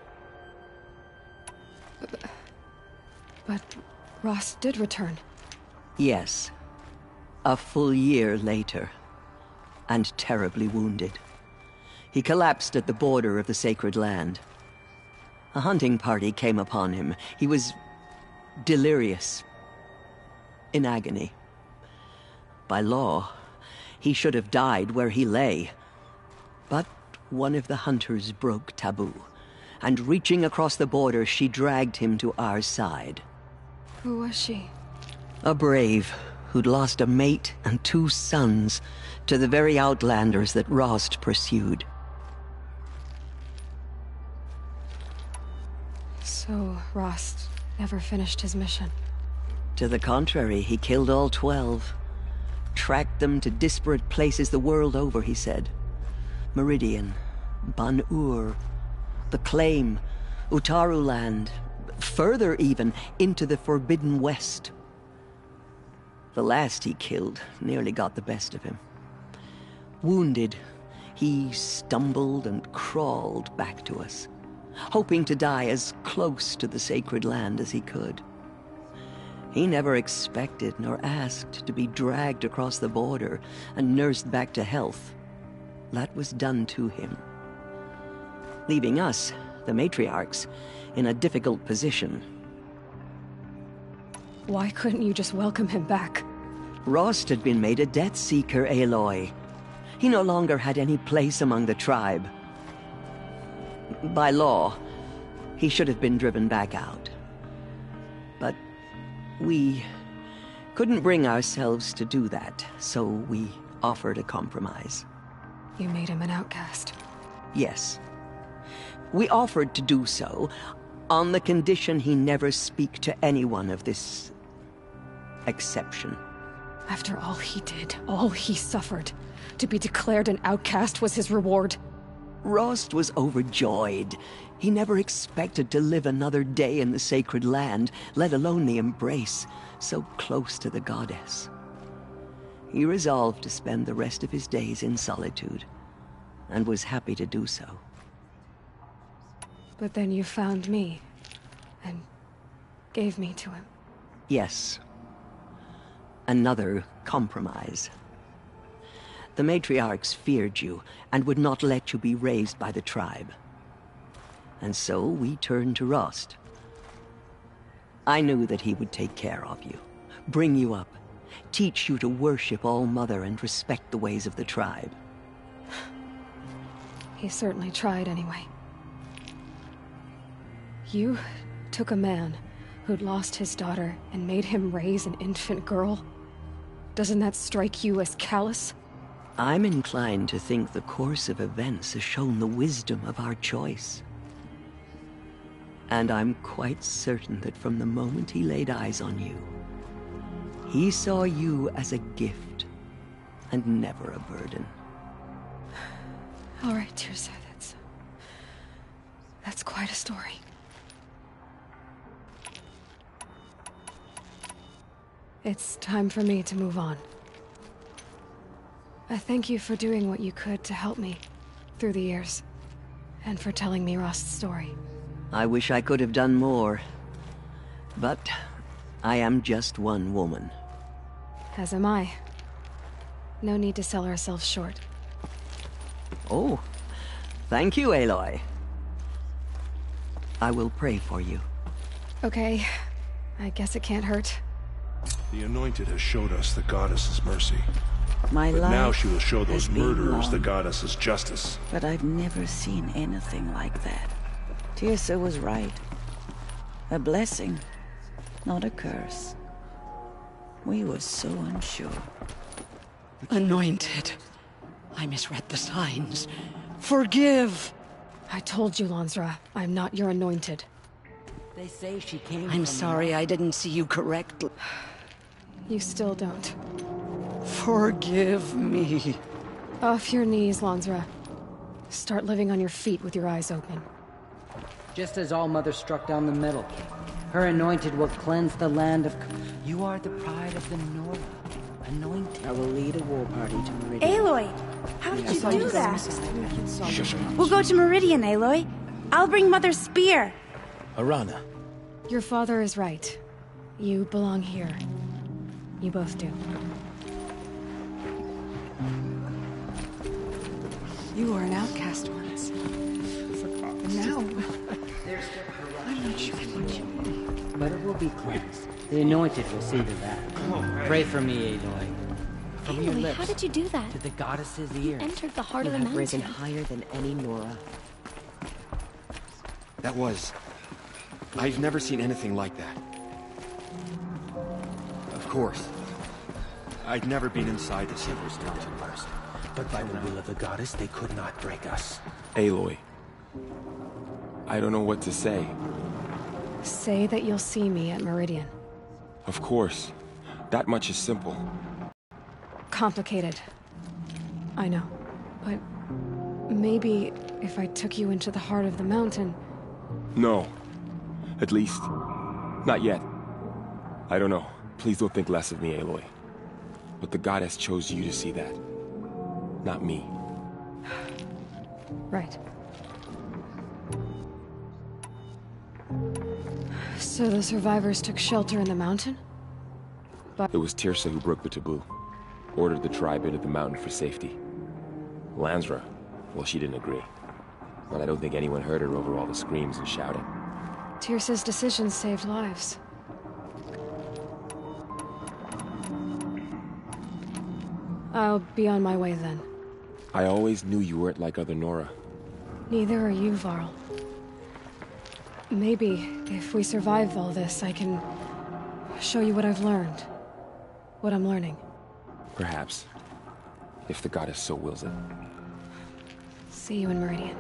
But Rost did return. Yes. A full year later. And terribly wounded. He collapsed at the border of the sacred land. A hunting party came upon him. He was delirious. In agony. By law, he should have died where he lay. But one of the hunters broke taboo, and reaching across the border, she dragged him to our side. Who was she? A brave who'd lost a mate and 2 sons to the very Outlanders that Rost pursued. So Rost never finished his mission? To the contrary, he killed all 12. Tracked them to disparate places the world over, he said. Meridian, Ban-Ur, the Claim, Utaru Land, further even, into the Forbidden West. The last he killed nearly got the best of him. Wounded, he stumbled and crawled back to us, hoping to die as close to the sacred land as he could. He never expected nor asked to be dragged across the border and nursed back to health. That was done to him, leaving us, the matriarchs, in a difficult position. Why couldn't you just welcome him back? Rost had been made a Death Seeker, Aloy. He no longer had any place among the tribe. By law, he should have been driven back out. But we couldn't bring ourselves to do that, so we offered a compromise. You made him an outcast. Yes. We offered to do so, on the condition he never speak to anyone of this exception. After all he did, all he suffered, to be declared an outcast was his reward. Rost was overjoyed. He never expected to live another day in the sacred land, let alone the embrace, so close to the goddess. He resolved to spend the rest of his days in solitude, and was happy to do so. But then you found me, and gave me to him. Yes. Another compromise. The matriarchs feared you, and would not let you be raised by the tribe. And so we turned to Rost. I knew that he would take care of you, bring you up, teach you to worship All-Mother and respect the ways of the tribe. He certainly tried anyway. You took a man who'd lost his daughter and made him raise an infant girl? Doesn't that strike you as callous? I'm inclined to think the course of events has shown the wisdom of our choice. And I'm quite certain that from the moment he laid eyes on you, he saw you as a gift and never a burden. All right, Teersa, that's quite a story. It's time for me to move on. I thank you for doing what you could to help me through the years, and for telling me Rost's story. I wish I could have done more, but I am just one woman. As am I. No need to sell ourselves short. Oh, thank you, Aloy. I will pray for you. Okay, I guess it can't hurt. The Anointed has showed us the Goddess's mercy. My But life now she will show those has been murderers the long, Goddess's justice. but I've never seen anything like that. Teersa was right. A blessing, not a curse. We were so unsure. Anointed. I misread the signs. Forgive! I told you, Lansra, I'm not your anointed. They say she came I'm sorry I didn't see you correctly. You still don't. Forgive me. Off your knees, Lansra. Start living on your feet with your eyes open. Just as All-Mother struck down the Metal King, her anointed will cleanse the land of... You are the pride of the Nora. Anointed. I will lead a war party to Meridian. Aloy! How did you do that? Shush. We'll go to Meridian, Aloy. I'll bring Mother's spear. Arana. Your father is right. You belong here. You both do. You were an outcast once. Now, I'm not sure what you mean. But it will be cleansed. The anointed will see to that. Pray for me, Aloy. From your Aloy, lips how did you do that? to the goddess's You ear. entered the heart You of the have mountain. risen higher than any Nora. That was... I've never seen anything like that. Of course. I'd never been inside the Silver's Mountain first. But by the will of the goddess, they could not break us. Aloy. I don't know what to say. say that you'll see me at Meridian. Of course. That much is simple. Complicated. I know. But maybe if I took you into the heart of the mountain... No. At least, not yet. I don't know. Please don't think less of me, Aloy. But the goddess chose you to see that. Not me. Right. So the survivors took shelter in the mountain? But It was Teersa who broke the taboo. Ordered the tribe into the mountain for safety. Lansra, well, she didn't agree. But I don't think anyone heard her over all the screams and shouting. Teersa's decision saved lives. I'll be on my way then. I always knew you weren't like other Nora. Neither are you, Varl. Maybe, if we survive all this, I can show you what I've learned. What I'm learning. Perhaps. If the goddess so wills it. See you in Meridian.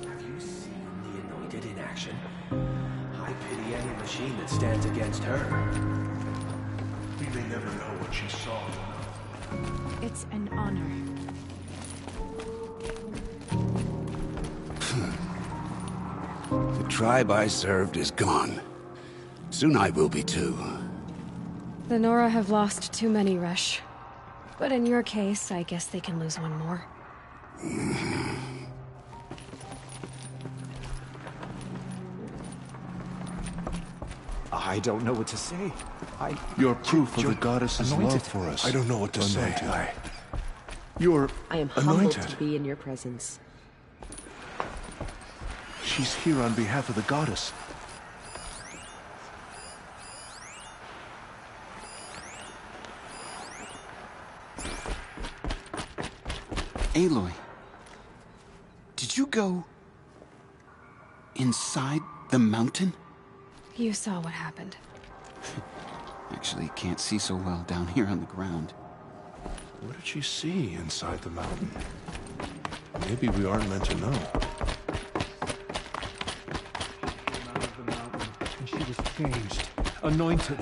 Have you seen the Anointed in action? I pity any machine that stands against her. We may never know what she saw. It's an honor. The tribe I served is gone. Soon I will be too. The Nora have lost too many, Resh. But in your case, I guess they can lose one more. I don't know what to say. You're proof of the You're goddess's anointed. love for us. I don't know what to say. Anointed. You're I am humbled anointed. to be in your presence. She's here on behalf of the goddess. Aloy, did you go inside the mountain? You saw what happened. Actually, can't see so well down here on the ground. What did she see inside the mountain? Maybe we aren't meant to know. Out of the mountain, and she was changed, anointed.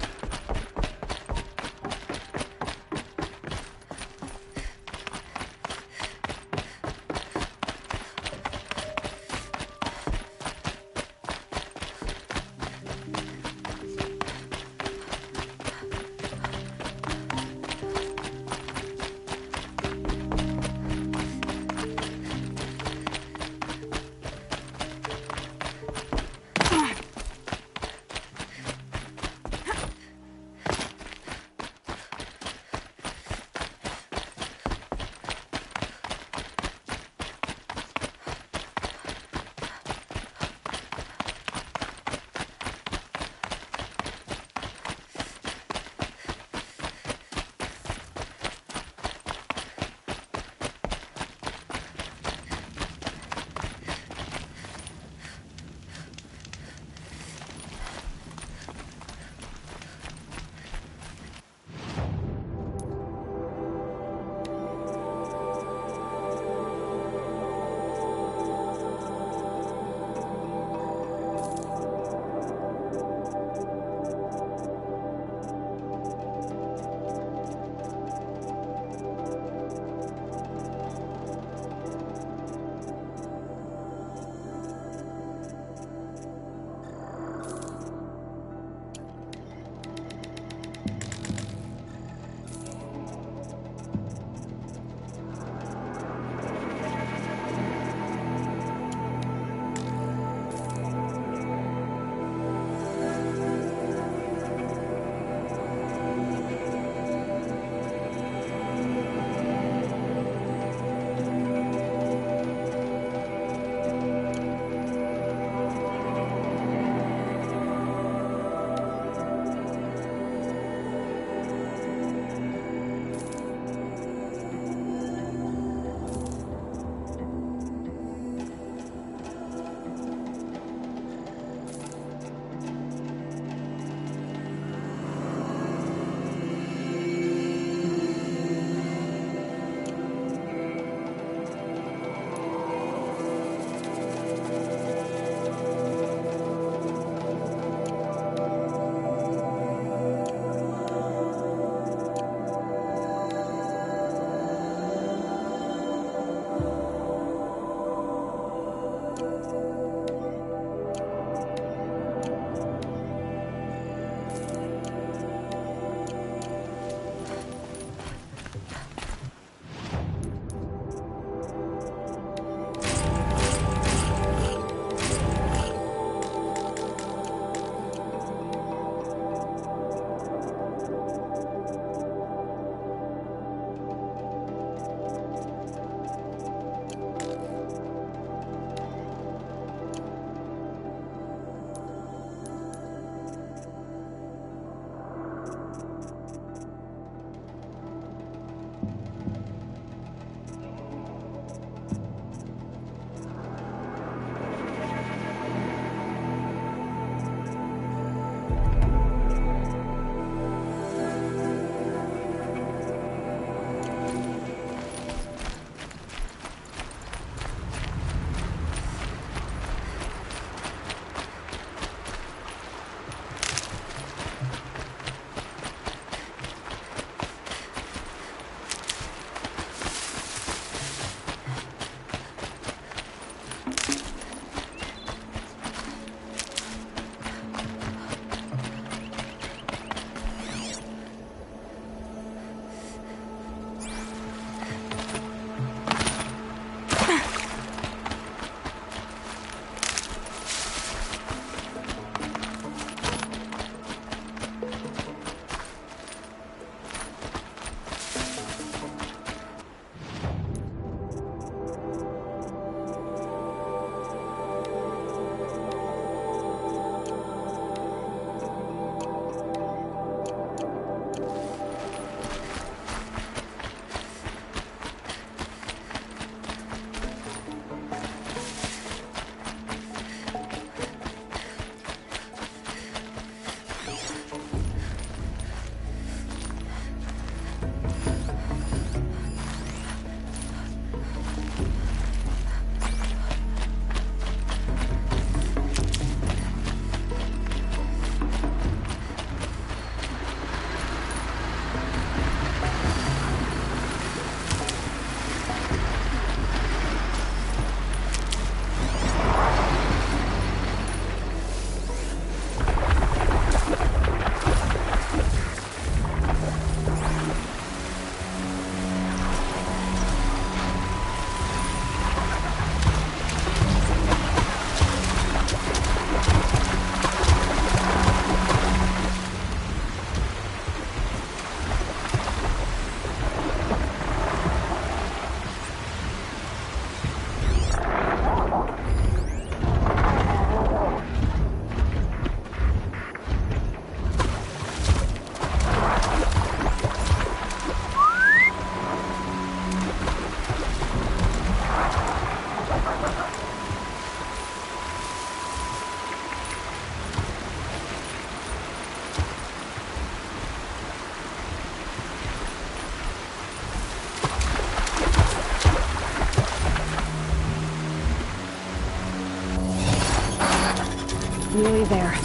Nearly there.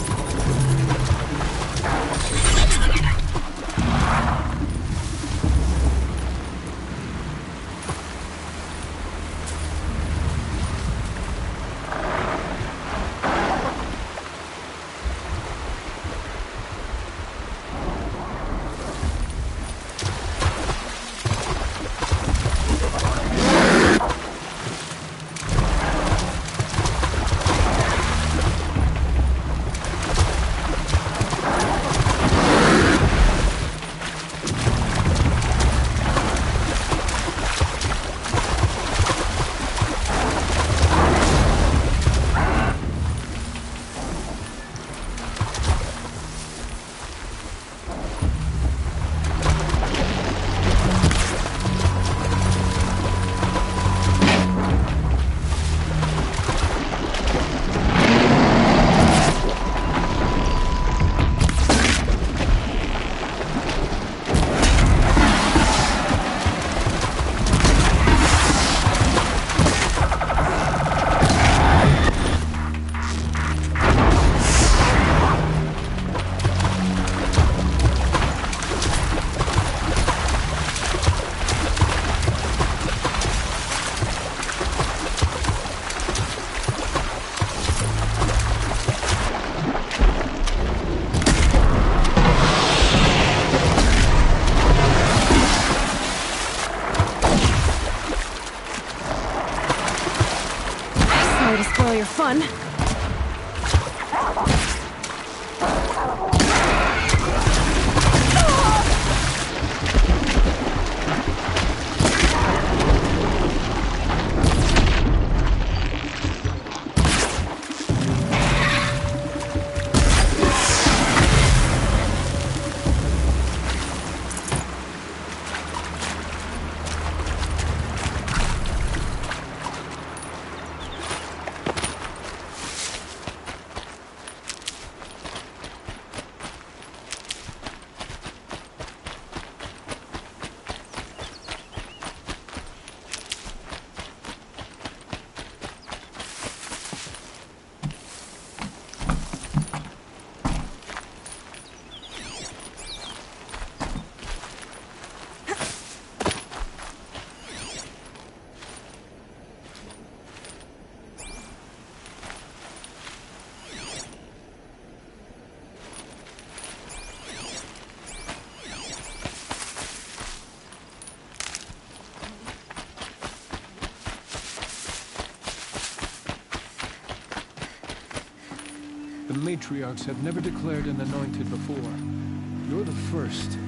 Sorry to spoil your fun. The matriarchs have never declared an anointed before. You're the first.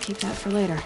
Keep that for later.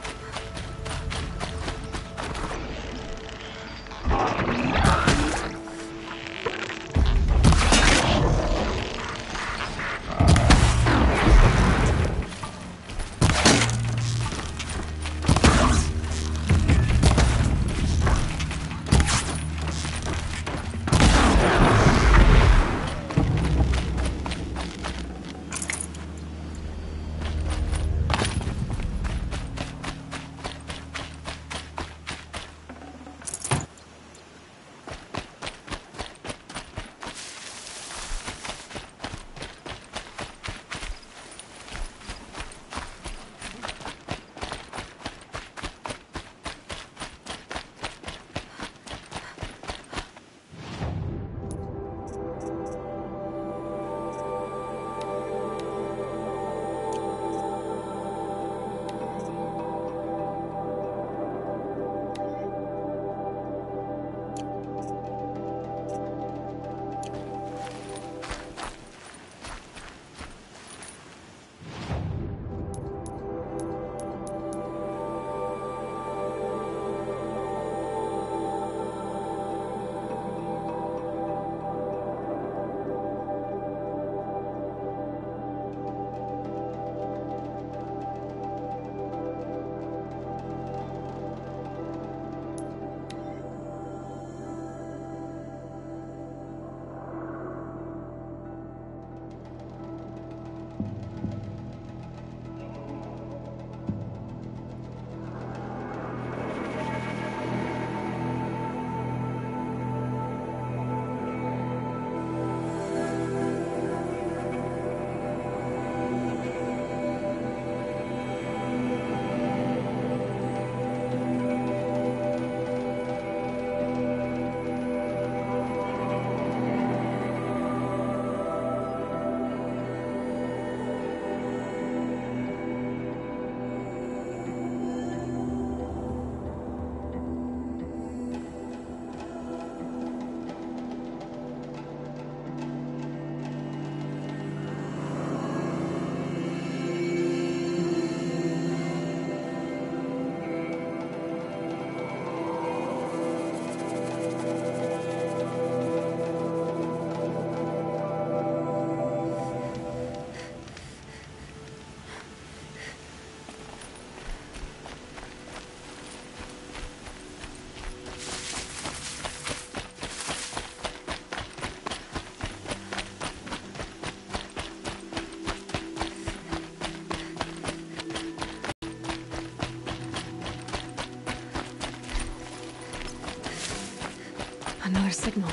Another signal.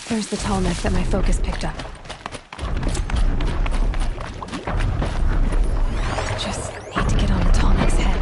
There's the tall neck that my focus picked up. Just need to get on the tall neck's head.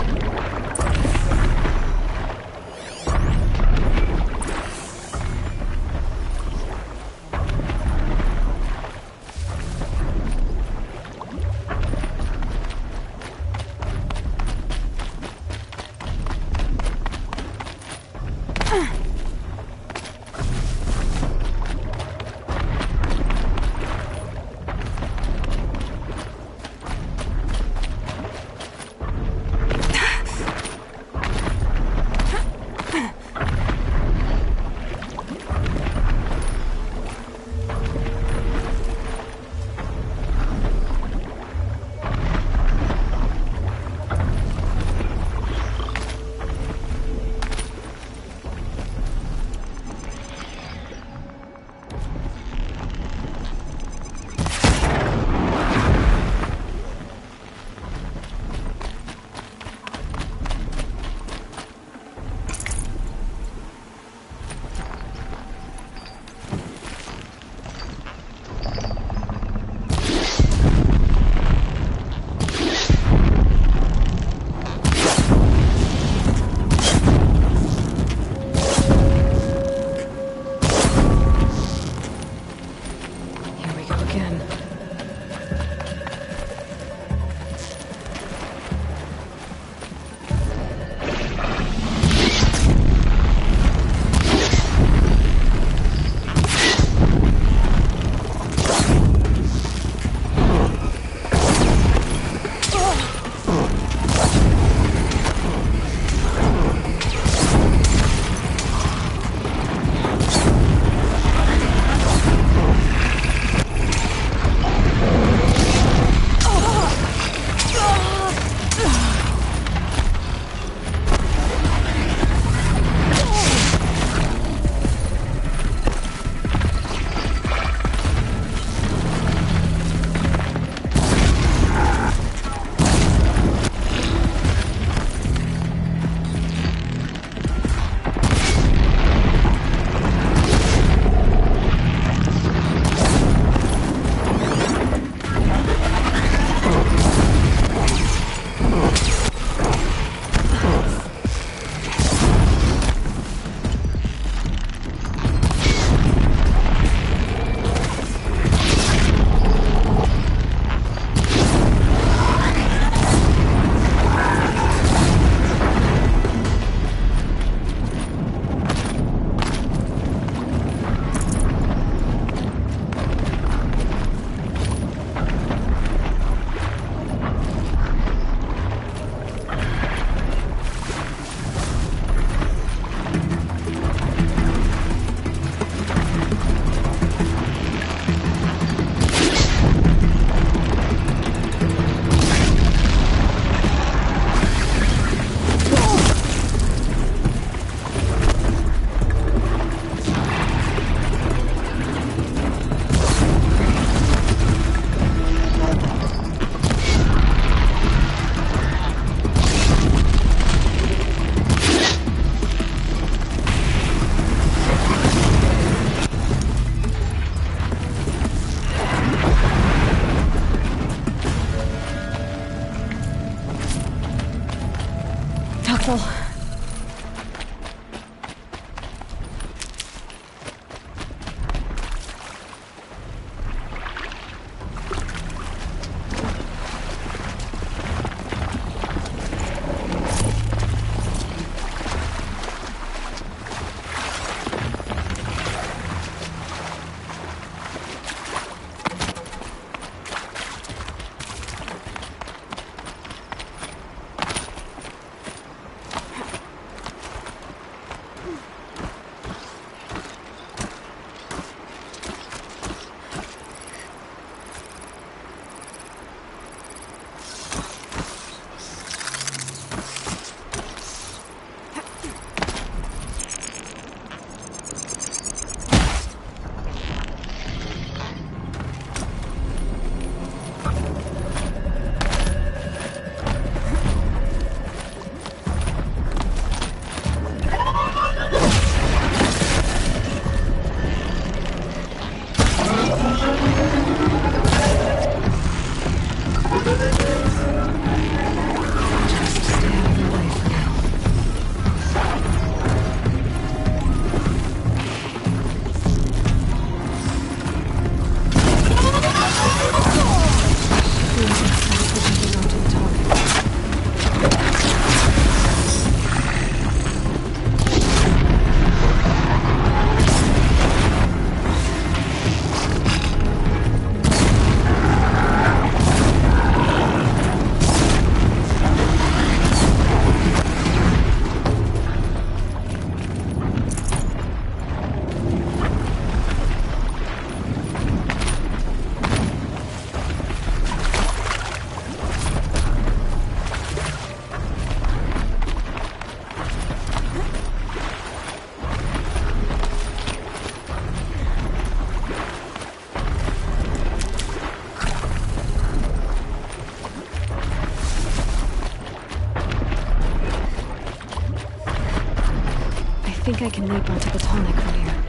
think I can leap onto the tonic from here.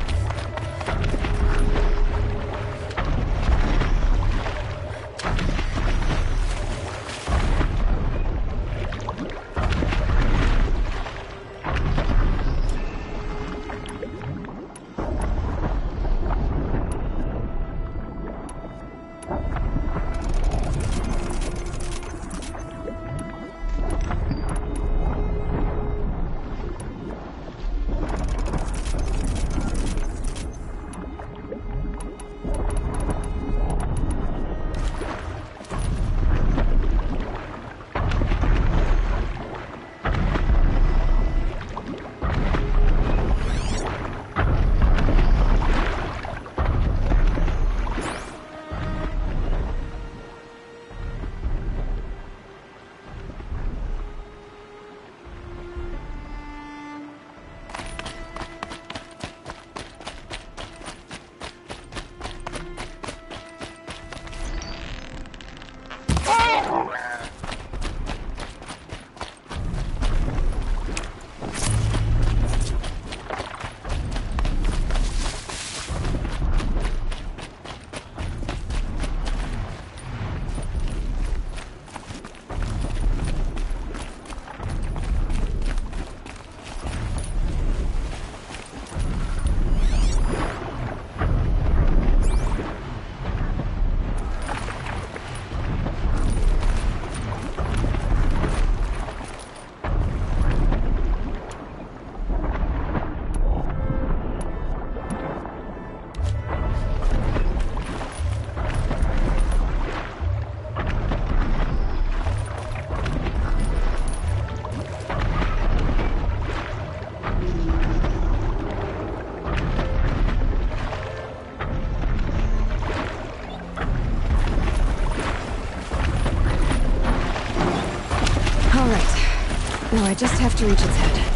No, I just have to reach its head.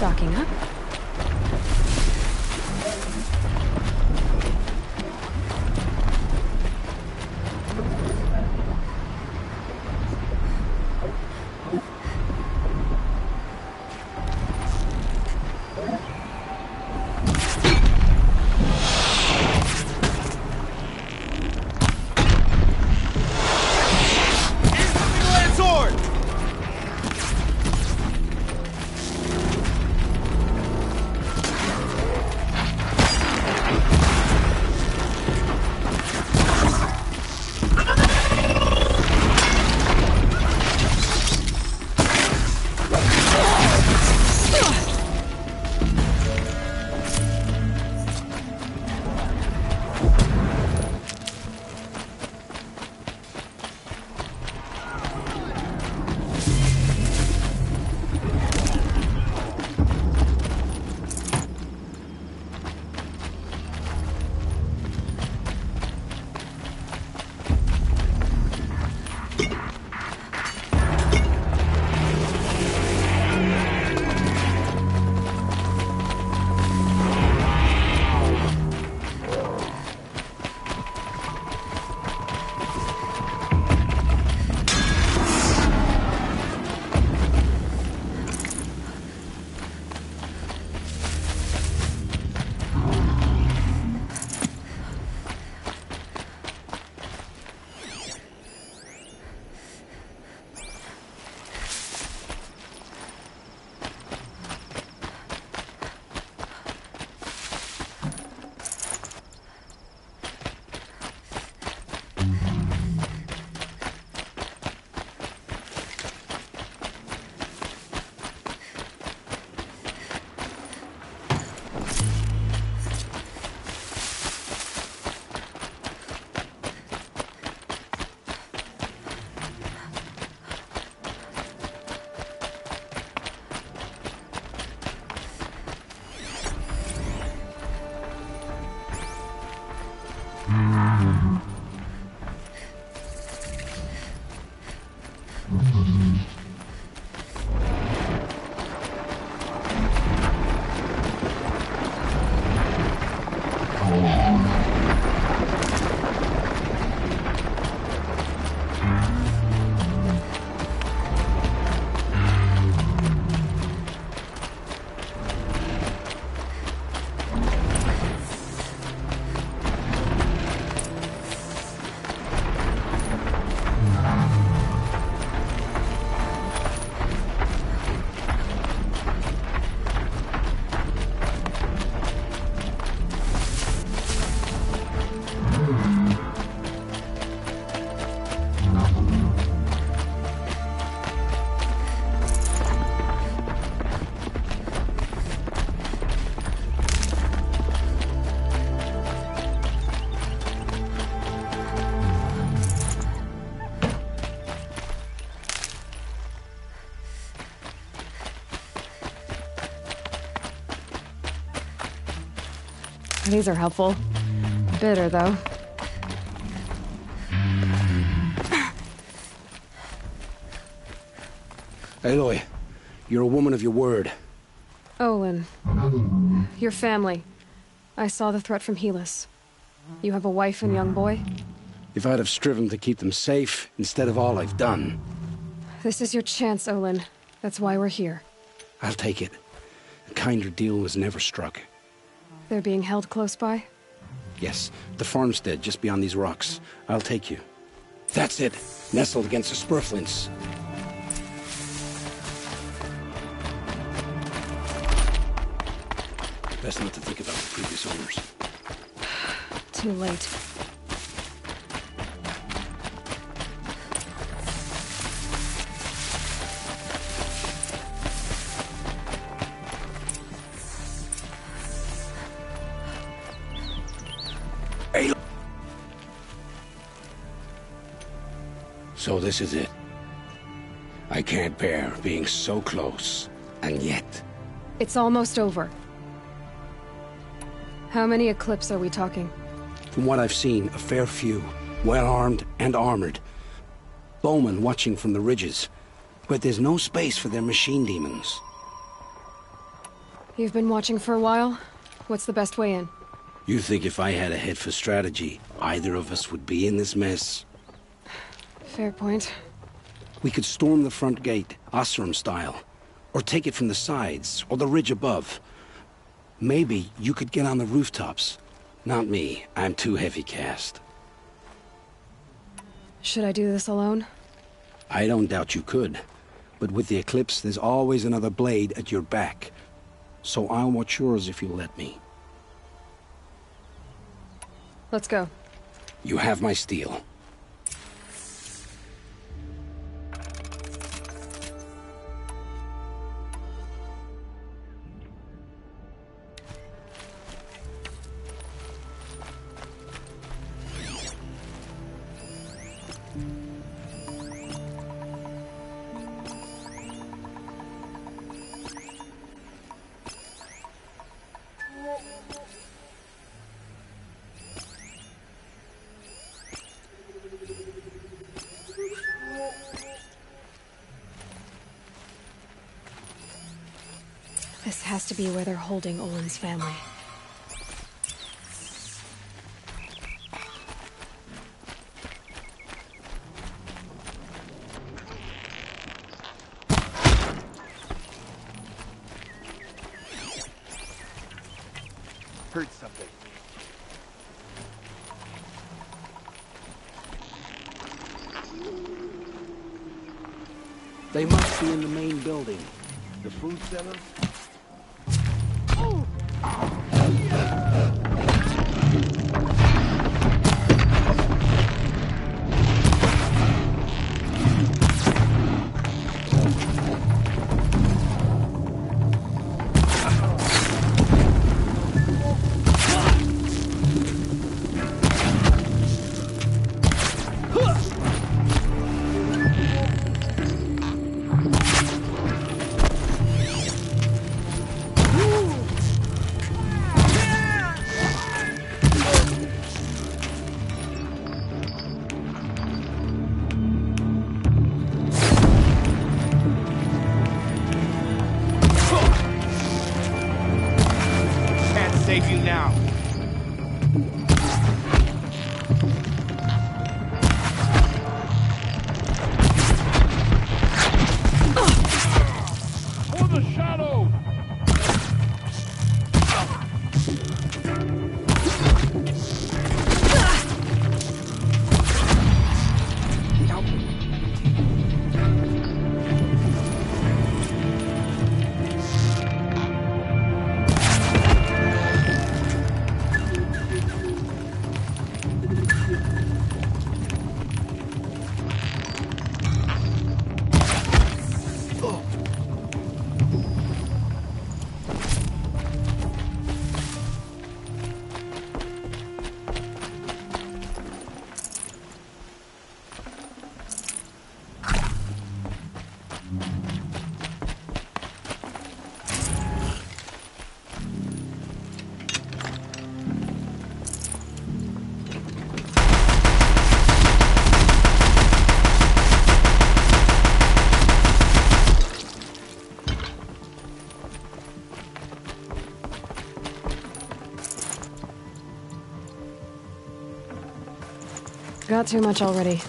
Stocking up. These are helpful. Bitter, though. Aloy, you're a woman of your word. Olin. Your family. I saw the threat from Helis. You have a wife and young boy? If I'd have striven to keep them safe, instead of all I've done. This is your chance, Olin. That's why we're here. I'll take it. A kinder deal was never struck. They're being held close by? Yes, the farmstead just beyond these rocks. I'll take you. That's it. Nestled against the spurflints. Best not to think about the previous owners. Too late. So this is it. I can't bear being so close, and yet... It's almost over. How many Eclipse are we talking? From what I've seen, a fair few. Well-armed and armored. Bowmen watching from the ridges. But there's no space for their machine demons. You've been watching for a while? What's the best way in? You think if I had a head for strategy, either of us would be in this mess? Fair point. We could storm the front gate, Osram style. Or take it from the sides, or the ridge above. Maybe you could get on the rooftops. Not me. I'm too heavy cast. Should I do this alone? I don't doubt you could. But with the Eclipse, there's always another blade at your back. So I'll watch yours if you'll let me. Let's go. You have my steel. This has to be where they're holding Olin's family. Heard something. They must be in the main building. The food cellar? Save you now. For the shadow! Got too much already.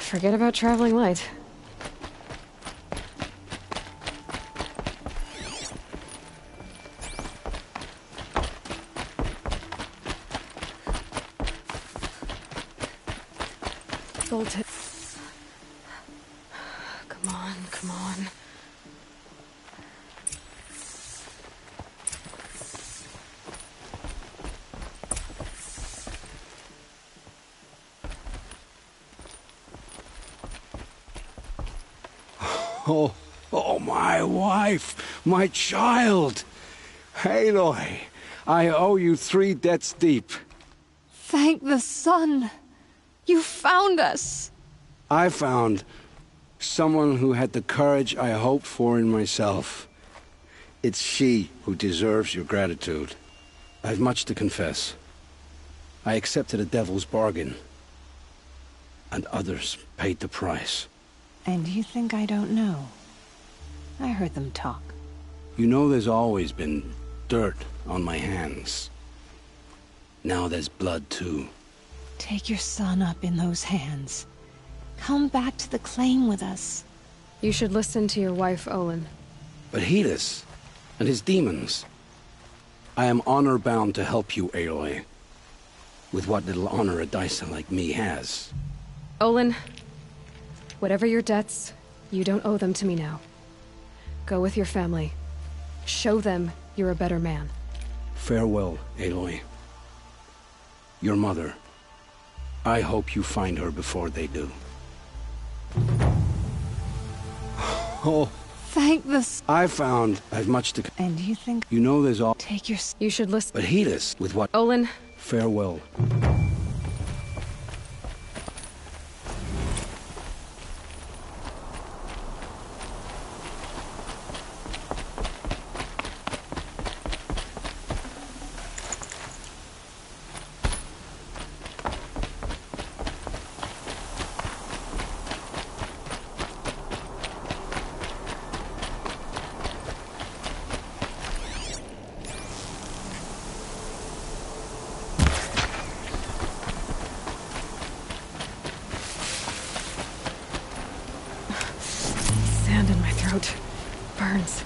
Forget about traveling light. Bolton. Come on, come on. Oh, my wife, my child. Aloy, I owe you 3 debts deep. Thank the sun. You found us. I found someone who had the courage I hoped for in myself. It's she who deserves your gratitude. I've much to confess. I accepted a devil's bargain, and others paid the price. And you think I don't know? I heard them talk. You know there's always been dirt on my hands. Now there's blood, too. Take your son up in those hands. Come back to the claim with us. You should listen to your wife, Olin. But Helis, and his demons. I am honor-bound to help you, Aloy. With what little honor a Dyson like me has. Olin, whatever your debts, you don't owe them to me now. Go with your family. Show them you're a better man. Farewell, Aloy. Your mother. I hope you find her before they do. Oh. Thank the... I found I've much to... And you think... You know there's all... Take your... You should listen... But Helis, with what... Olin. Farewell. Sand in my throat. Burns.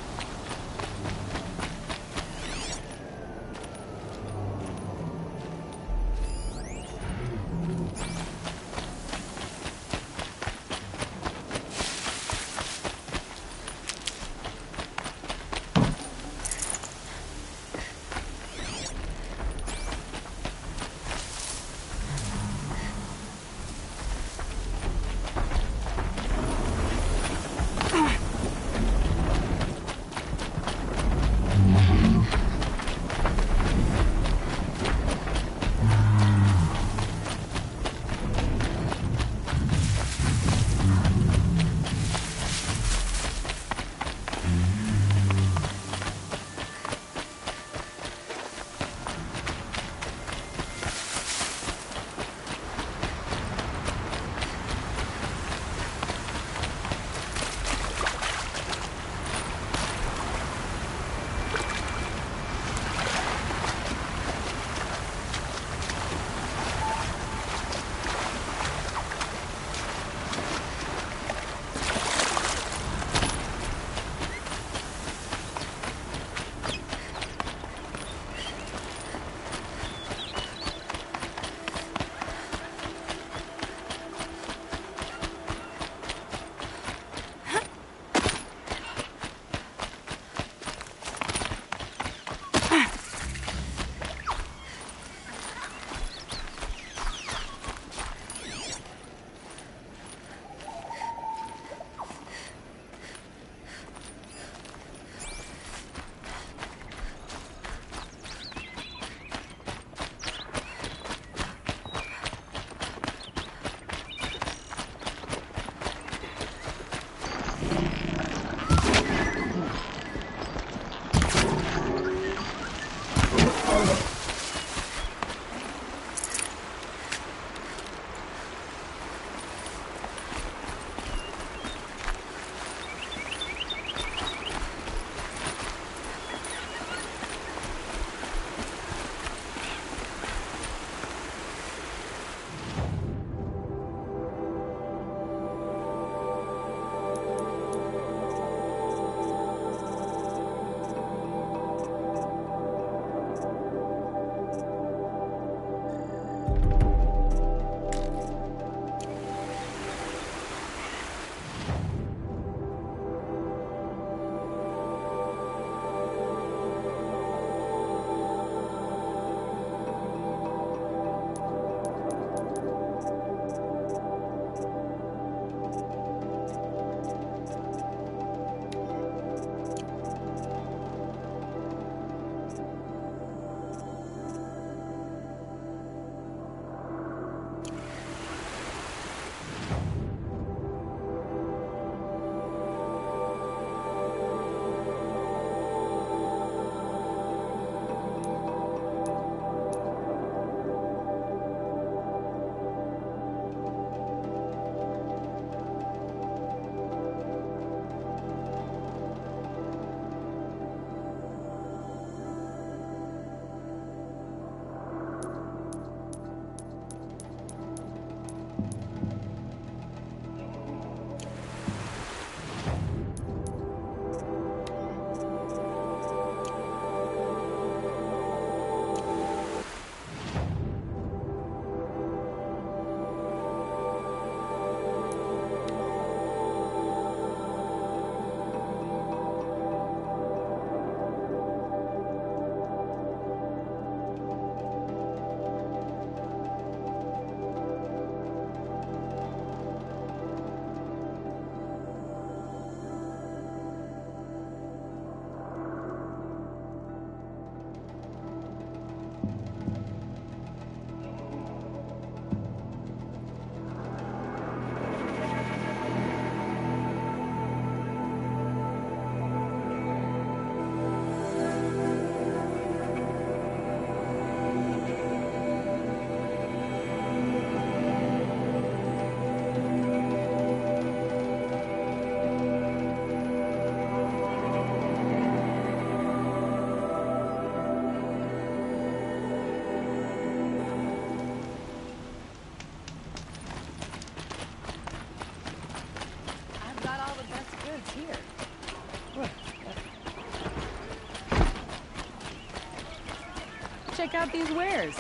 check out these wares.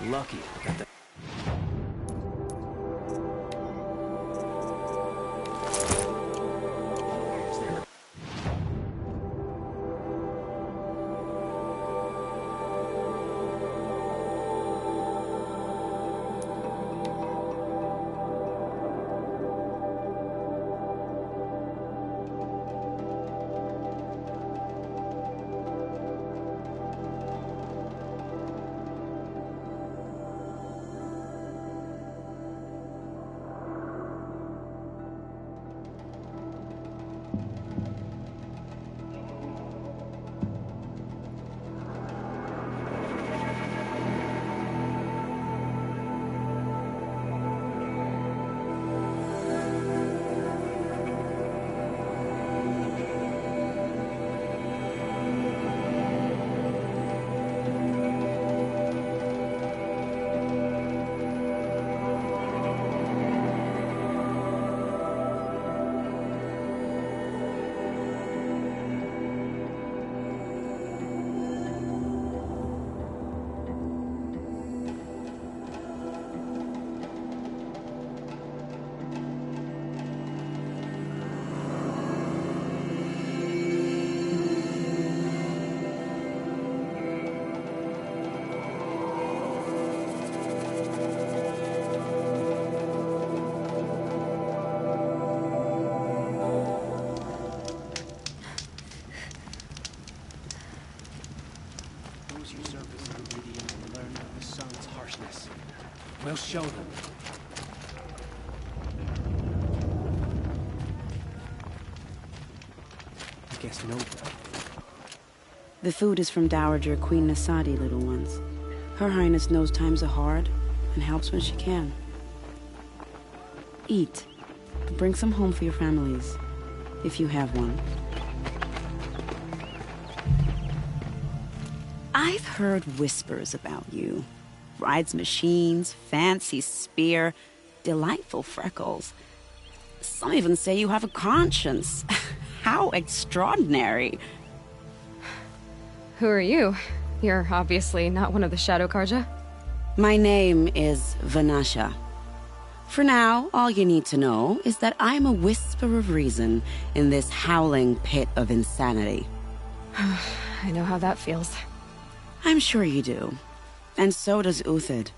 Lucky that the We'll show them. I guess no. The food is from Dowager Queen Nasadi, little ones. Her Highness knows times are hard and helps when she can. Eat. Bring some home for your families, if you have one. I've heard whispers about you. Rides machines, fancy spear, delightful freckles. Some even say you have a conscience. How extraordinary. Who are you? You're obviously not one of the Shadow Carja. My name is Vanasha. For now, all you need to know is that I'm a whisper of reason in this howling pit of insanity. I know how that feels. I'm sure you do. And so does Uthid.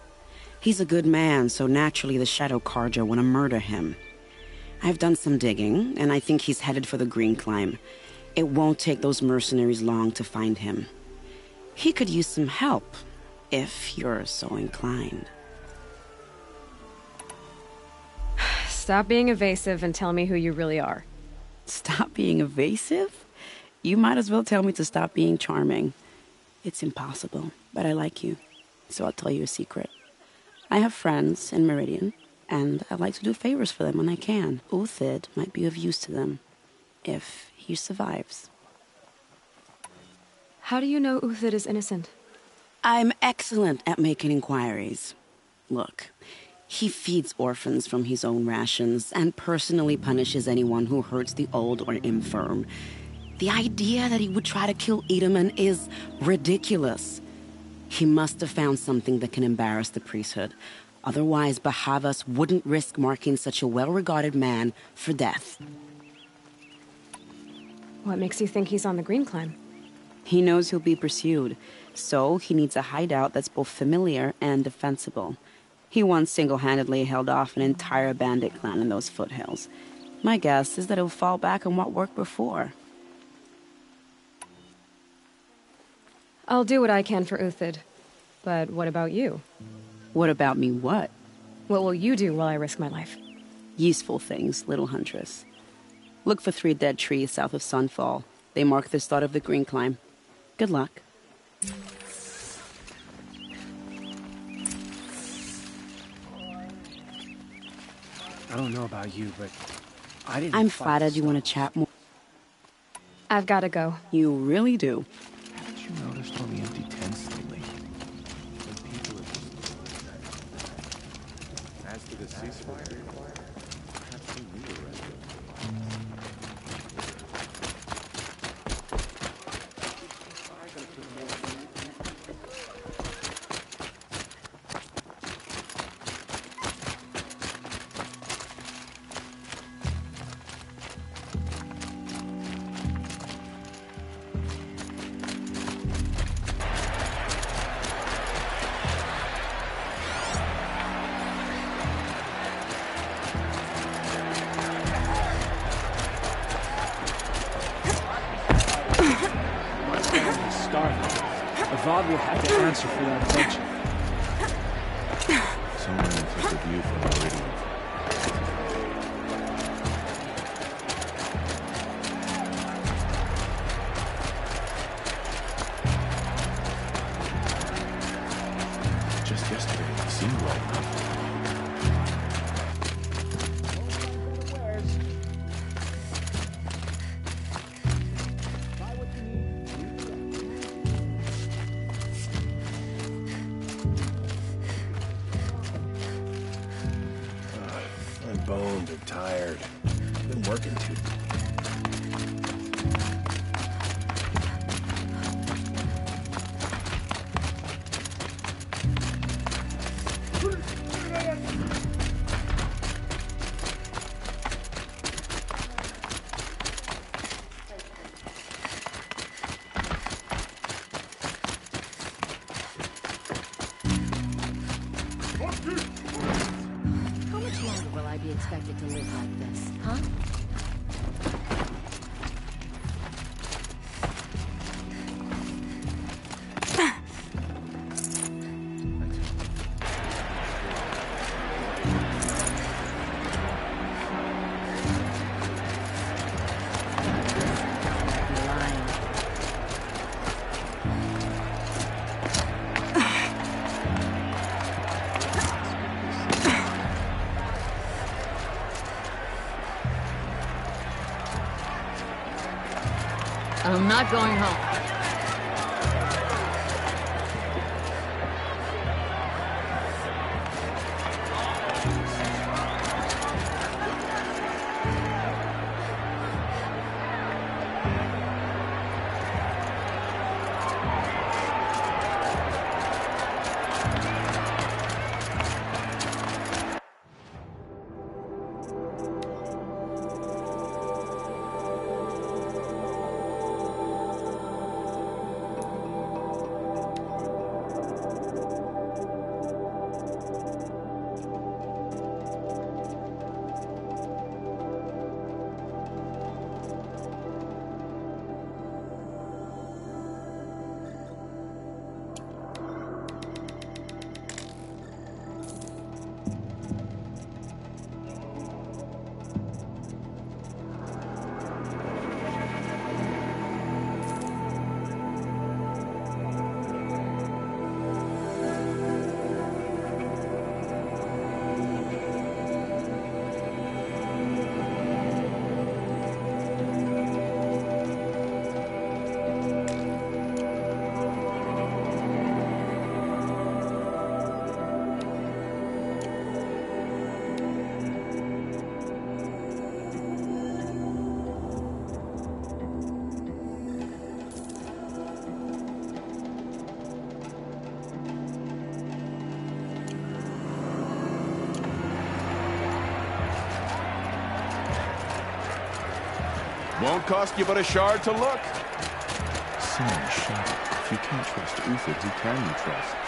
He's a good man, so naturally the Shadow Carja want to murder him. I've done some digging, and I think he's headed for the Green Climb. It won't take those mercenaries long to find him. He could use some help, if you're so inclined. Stop being evasive and tell me who you really are. Stop being evasive? You might as well tell me to stop being charming. It's impossible, but I like you, so I'll tell you a secret. I have friends in Meridian, and I like to do favors for them when I can. Uthid might be of use to them, if he survives. How do you know Uthid is innocent? I'm excellent at making inquiries. Look, he feeds orphans from his own rations and personally punishes anyone who hurts the old or infirm. The idea that he would try to kill Edaman is ridiculous. He must have found something that can embarrass the priesthood. Otherwise, Bahavas wouldn't risk marking such a well-regarded man for death. What makes you think he's on the Green Climb? He knows he'll be pursued, so he needs a hideout that's both familiar and defensible. He once single-handedly held off an entire bandit clan in those foothills. My guess is that he'll fall back on what worked before. I'll do what I can for Uthid. But what about you? What about me what? What will you do while I risk my life? Useful things, little huntress. Look for 3 dead trees south of Sunfall. They mark the start of the Green Climb. Good luck. I don't know about you, but I didn't. I'm flattered you want to chat more. I've got to go. You really do. Haven't you noticed all the empty tents lately? As to the ceasefire, perhaps we need a rest. Avad will have to answer for that adventure. Someone took the view from Meridian. Just yesterday, it seemed well enough. Bones are tired. Been working too. Expected to live like this, huh? I'm not going home. Won't cost you but a shard to look. Son, shut up. If you can't trust Uther, who can you trust?